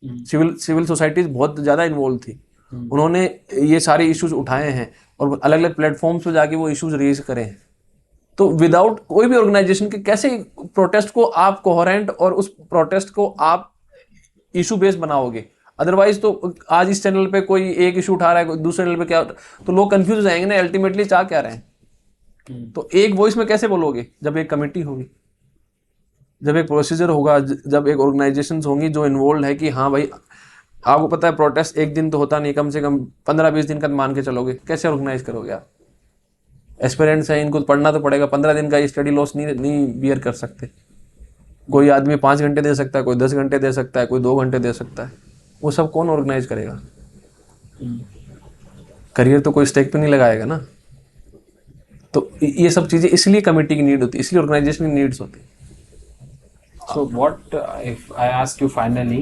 सिविल सोसाइटीज बहुत ज़्यादा इन्वॉल्व थी। उन्होंने ये सारे इश्यूज उठाए हैं और अलग अलग प्लेटफॉर्म्स पे जाके वो इश्यूज रेज करे हैं। तो विदाउट कोई भी ऑर्गेनाइजेशन के कैसे प्रोटेस्ट को आप कोहेरेंट और उस प्रोटेस्ट को आप इशू बेस्ड बनाओगे? अदरवाइज तो आज इस चैनल पे कोई एक इशू उठा रहा है, दूसरे चैनल पे क्या, तो लोग कंफ्यूज हो जाएंगे ना, अल्टीमेटली चाह क्या रहे हैं। तो एक वॉइस में कैसे बोलोगे? जब एक कमेटी होगी, जब एक प्रोसीजर होगा, जब एक ऑर्गेनाइजेशन होंगी जो इन्वॉल्व है कि हाँ भाई, आपको पता है प्रोटेस्ट एक दिन तो होता नहीं, कम से कम 15-20 दिन का मान के चलोगे, कैसे ऑर्गेनाइज करोगे आप? एस्पिरेंट्स हैं, इनको पढ़ना तो पड़ेगा, 15 दिन का स्टडी लॉस नहीं बियर कर सकते। कोई आदमी 5 घंटे दे सकता है, कोई 10 घंटे दे सकता है, कोई 2 घंटे दे सकता है, वो सब कौन ऑर्गेनाइज करेगा? करियर तो कोई स्टेक पे नहीं लगाएगा ना। तो ये सब चीज़ें इसलिए कमेटी की नीड होती है, इसलिए ऑर्गेनाइजेशन की नीड्स होती है। So what if I ask you finally,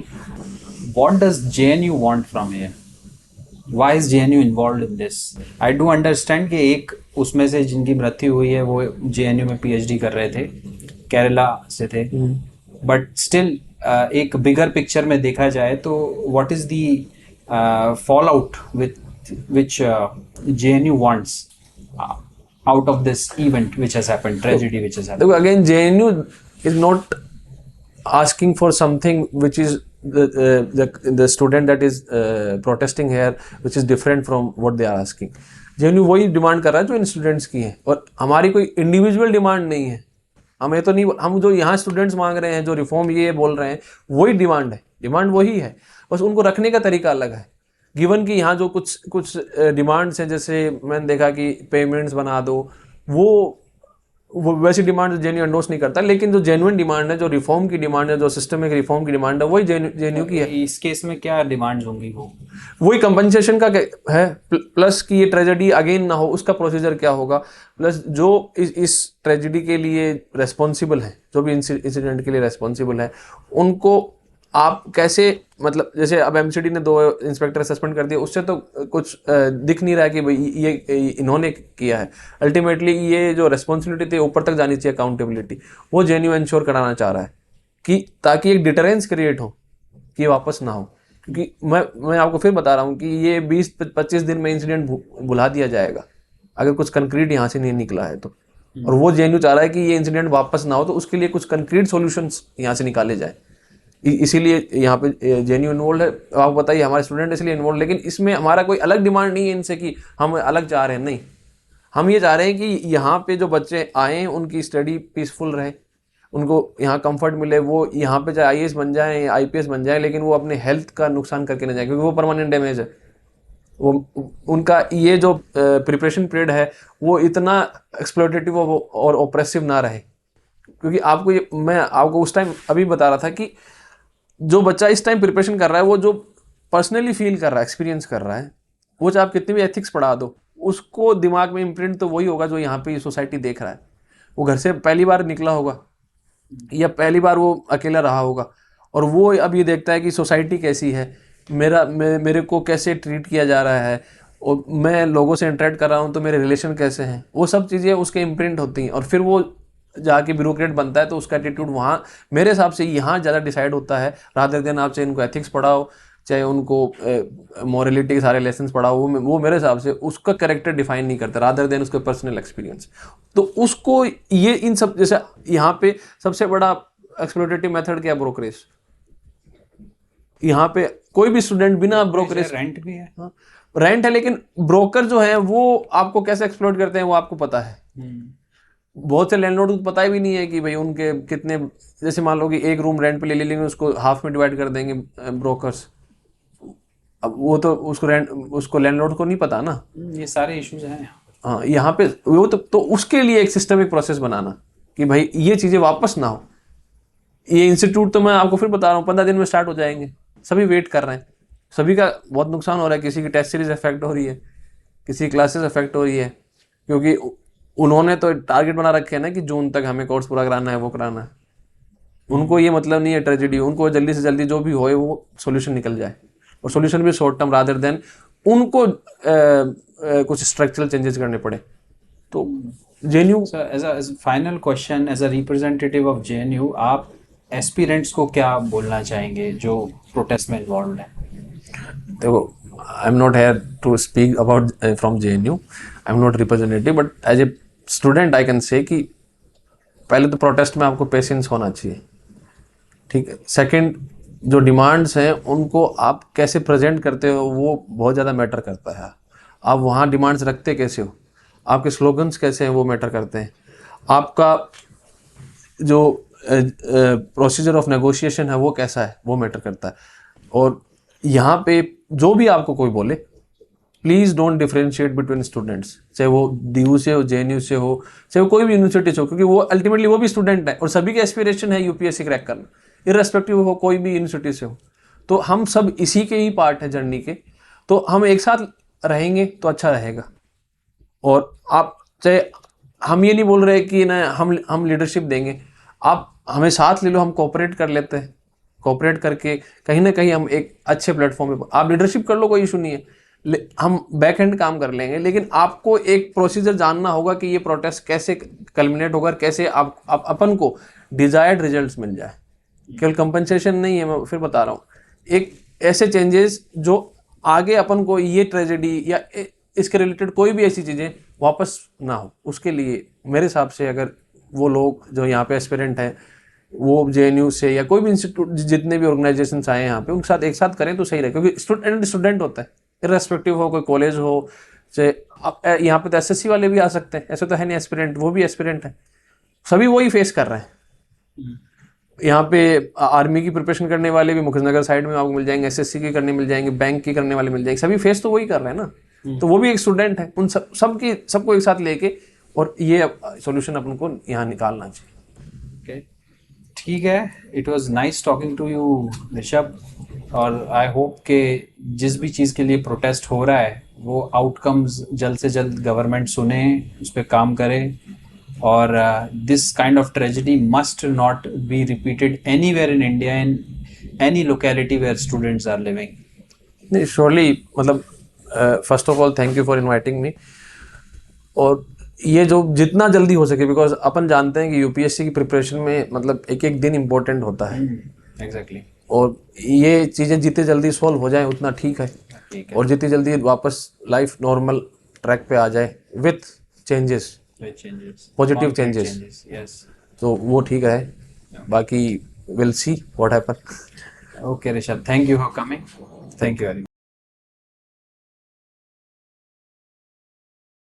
what does JNU want from here? Why is JNU involved in this? I do understand कि एक उसमें से जिनकी मृत्यु हुई है वो JNU में PhD कर रहे थे, केरला से थे, बट स्टिल एक बिगर पिक्चर में देखा जाए तो what is the fallout with which JNU wants out of this event which has happened, tragedy which has happened? देखो, again JNU is not asking for something which is the student that is protesting here, which is different from what they are asking. JNU वही demand कर रहा है जो इन students की है, और हमारी कोई इंडिविजुअल डिमांड नहीं है। हमें तो नहीं, हम जो यहाँ स्टूडेंट्स मांग रहे हैं, जो रिफॉर्म ये बोल रहे हैं, वही डिमांड है, डिमांड वही है, बस उनको रखने का तरीका अलग है। गिवन कि यहाँ जो कुछ डिमांड्स हैं, जैसे मैंने देखा कि पेमेंट्स बना दो, वो वो वैसी डिमांड जेएनयू एंडोर्स नहीं करता, लेकिन जो जेन्युइन डिमांड है, जो रिफॉर्म की डिमांड है, जो सिस्टमिक रिफॉर्म की डिमांड है, वही जेएनयू की है। इस केस में क्या डिमांड्स होंगी? वही कंपनसेशन का है, प्लस कि ये ट्रेजेडी अगेन ना हो उसका प्रोसीजर क्या होगा, प्लस जो इस ट्रेजेडी के लिए रेस्पॉन्सिबल है, जो भी इंसिडेंट के लिए रेस्पॉन्सिबल है, उनको आप कैसे, मतलब जैसे अब एमसीडी ने 2 इंस्पेक्टर सस्पेंड कर दिया, उससे तो कुछ दिख नहीं रहा है कि भाई ये इन्होंने किया है। अल्टीमेटली ये जो रेस्पॉन्सिबिलिटी थी ऊपर तक जानी चाहिए, अकाउंटेबिलिटी, वो जेन्यू इंश्योर कराना चाह रहा है कि ताकि एक डिटरेंस क्रिएट हो कि वापस ना हो। क्योंकि मैं आपको फिर बता रहा हूँ कि ये 20-25 दिन में इंसिडेंट भुला दिया जाएगा अगर कुछ कंक्रीट यहाँ से नहीं निकला है तो। और वो जेन्यू चाह रहा है कि ये इंसिडेंट वापस ना हो, तो उसके लिए कुछ कंक्रीट सॉल्यूशंस यहाँ से निकाले जाए। इसीलिए यहाँ पे जेन्यू इन्वॉल्व है। आप बताइए, हमारे स्टूडेंट इसलिए इन्वॉल्व, लेकिन इसमें हमारा कोई अलग डिमांड नहीं है इनसे कि हम अलग चाह रहे हैं, नहीं। हम ये चाह रहे हैं कि यहाँ पे जो बच्चे आए उनकी स्टडी पीसफुल रहे, उनको यहाँ कंफर्ट मिले, वो यहाँ पे चाहे आईएएस बन जाए, आईपीएस बन जाए, लेकिन वो अपने हेल्थ का नुकसान करके ना जाए, क्योंकि वो परमानेंट डैमेज है। वो उनका ये जो प्रिपरेशन पीरियड है वो इतना एक्सप्लॉयटेटिव और ऑप्रेसिव ना रहे। क्योंकि आपको ये, मैं आपको उस टाइम अभी बता रहा था कि जो बच्चा इस टाइम प्रिपरेशन कर रहा है, वो जो पर्सनली फील कर रहा है, एक्सपीरियंस कर रहा है, वो चाहे आप कितनी भी एथिक्स पढ़ा दो, उसको दिमाग में इम्प्रिंट तो वही होगा जो यहाँ पे सोसाइटी देख रहा है। वो घर से पहली बार निकला होगा या पहली बार वो अकेला रहा होगा, और वो अब ये देखता है कि सोसाइटी कैसी है, मेरे को कैसे ट्रीट किया जा रहा है, और मैं लोगों से इंटरेक्ट कर रहा हूँ तो मेरे रिलेशन कैसे हैं, वो सब चीज़ें उसके इम्प्रिंट होती हैं। और फिर वो जाके ब्यूरोक्रेट बनता है, तो उसका एटीट्यूड वहाँ मेरे हिसाब से यहाँ ज़्यादा डिसाइड होता है, रादर देन आप चाहे इनको एथिक्स पढ़ाओ, चाहे उनको मॉरलिटी के सारे लेसन्स पढ़ाओ, वो मेरे हिसाब से उसका कैरेक्टर डिफाइन नहीं करता, रादर देन उसका पर्सनल एक्सपीरियंस। तो उसको ये इन सब, जैसे यहाँ पे सबसे बड़ा एक्सप्लॉयटेटिव मेथड क्या, ब्रोकरेज। यहाँ पे कोई भी स्टूडेंट बिना ब्रोकरेज, रेंट भी है, हाँ रेंट है, लेकिन ब्रोकर जो है वो आपको कैसे एक्सप्लॉइट करते हैं वो आपको पता है। बहुत से लैंडलॉर्ड को पता भी नहीं है कि भाई उनके कितने, जैसे मान लो कि एक रूम रेंट पे ले लेंगे, उसको हाफ में डिवाइड कर देंगे ब्रोकर्स। अब वो तो उसको लैंडलॉर्ड को नहीं पता ना। ये सारे इश्यूज हैं। हाँ, यहाँ पे वो तो उसके लिए एक सिस्टमिक प्रोसेस बनाना कि भाई ये चीज़ें वापस ना हो। ये इंस्टीट्यूट तो मैं आपको फिर बता रहा हूँ 15 दिन में स्टार्ट हो जाएंगे, सभी वेट कर रहे हैं, सभी का बहुत नुकसान हो रहा है। किसी की टेस्ट सीरीज अफेक्ट हो रही है, किसी क्लासेस अफेक्ट हो रही है, क्योंकि उन्होंने तो टारगेट बना रखे हैं ना कि जून तक हमें कोर्स पूरा कराना है, वो कराना है। उनको ये मतलब नहीं है ट्रेजेडी, उनको जल्दी से जल्दी जो भी होए वो सॉल्यूशन निकल जाए, और सॉल्यूशन भी शॉर्ट टर्म रादर देन उनको कुछ स्ट्रक्चरल चेंजेस करने पड़े। तो JNU, as a final question, as a representative of JNU, आप एस्पिरेंट्स को क्या बोलना चाहेंगे जो प्रोटेस्ट में इन्वॉल्व है? देखो, I am not here to speak about from JNU, I am not representative, but as a student I can say कि पहले तो प्रोटेस्ट में आपको पेशेंस होना चाहिए, ठीक है। सेकंड, जो डिमांड्स हैं उनको आप कैसे प्रेजेंट करते हो वो बहुत ज़्यादा मैटर करता है। आप वहाँ डिमांड्स रखते कैसे हो, आपके स्लोगन्स कैसे हैं वो मैटर करते हैं। आपका जो प्रोसीजर ऑफ नेगोशिएशन है वो कैसा है वो मैटर करता है। और यहाँ पे जो भी आपको कोई बोले, please don't differentiate between students, चाहे वो डीयू से हो, जेएनयू से हो, चाहे वो कोई भी यूनिवर्सिटी से हो, क्योंकि वो अल्टीमेटली वो भी स्टूडेंट है और सभी की एस्पिरेशन है यूपीएससी क्रैक करना, इररेस्पेक्टिव हो कोई भी यूनिवर्सिटी से हो। तो हम सब इसी के ही पार्ट है जर्नी के, तो हम एक साथ रहेंगे तो अच्छा रहेगा। और आप चाहे, हम ये नहीं बोल रहे कि ना हम लीडरशिप देंगे, आप हमें साथ ले लो, हम कोऑपरेट कर लेते हैं, कोऑपरेट करके कहीं ना कहीं हम एक अच्छे प्लेटफॉर्म पे, आप लीडरशिप कर लो, कोई इशू नहीं है, हम बैक एंड काम कर लेंगे। लेकिन आपको एक प्रोसीजर जानना होगा कि ये प्रोटेस्ट कैसे कल्मिनेट होगा, कैसे आप अपन को डिजायर्ड रिजल्ट्स मिल जाए। केवल कंपनसेशन नहीं है, मैं फिर बता रहा हूँ, एक ऐसे चेंजेस जो आगे अपन को ये ट्रेजेडी या इसके रिलेटेड कोई भी ऐसी चीज़ें वापस ना हो। उसके लिए मेरे हिसाब से अगर वो लोग जो यहाँ पे एस्पिरेंट हैं, वो जेएनयू से या कोई भी इंस्टीट्यूट, जितने भी ऑर्गेनाइजेशंस आए हैं यहाँ पे, उनके साथ एक साथ करें तो सही रहे, क्योंकि स्टूडेंट होता है, इररेस्पेक्टिव हो, कोई कॉलेज हो, चाहे यहाँ पे तो एसएससी वाले भी आ सकते हैं, ऐसे तो है नहीं एस्पिरेंट, वो भी एस्पिरेंट है, सभी वही फेस कर रहे हैं। यहाँ पे आर्मी की प्रिपरेशन करने वाले भी मुखनगर साइड में आपको मिल जाएंगे, एसएससी की करने मिल जाएंगे, बैंक की करने वाले मिल जाएंगे, सभी फेस तो वही कर रहे हैं ना। तो वो भी एक स्टूडेंट है, उन सबको एक साथ लेके और ये सॉल्यूशन अपन को यहाँ निकालना चाहिए। ओके, ठीक है। It was nice talking to you Rishabh, और आई होप के जिस भी चीज़ के लिए प्रोटेस्ट हो रहा है वो आउटकम्स जल्द से जल्द गवर्नमेंट सुने, उस पर काम करे, और this kind of tragedy must not be repeated anywhere in India, in any locality where students are living. नहीं, श्योरली, मतलब first of all thank you for inviting me. और ये जो जितना जल्दी हो सके, बिकॉज अपन जानते हैं कि यूपीएससी की प्रिपरेशन में मतलब एक एक दिन इम्पोर्टेंट होता है। एग्जैक्टली। और ये चीज़ें जितनी जल्दी सॉल्व हो जाए उतना ठीक है, और जितनी जल्दी वापस लाइफ नॉर्मल ट्रैक पे आ जाए विथ चेंजेस, पॉजिटिव चेंजेस, तो वो ठीक है। बाकी will see what happen. Okay Rishabh, thank you for coming. Thank you very much.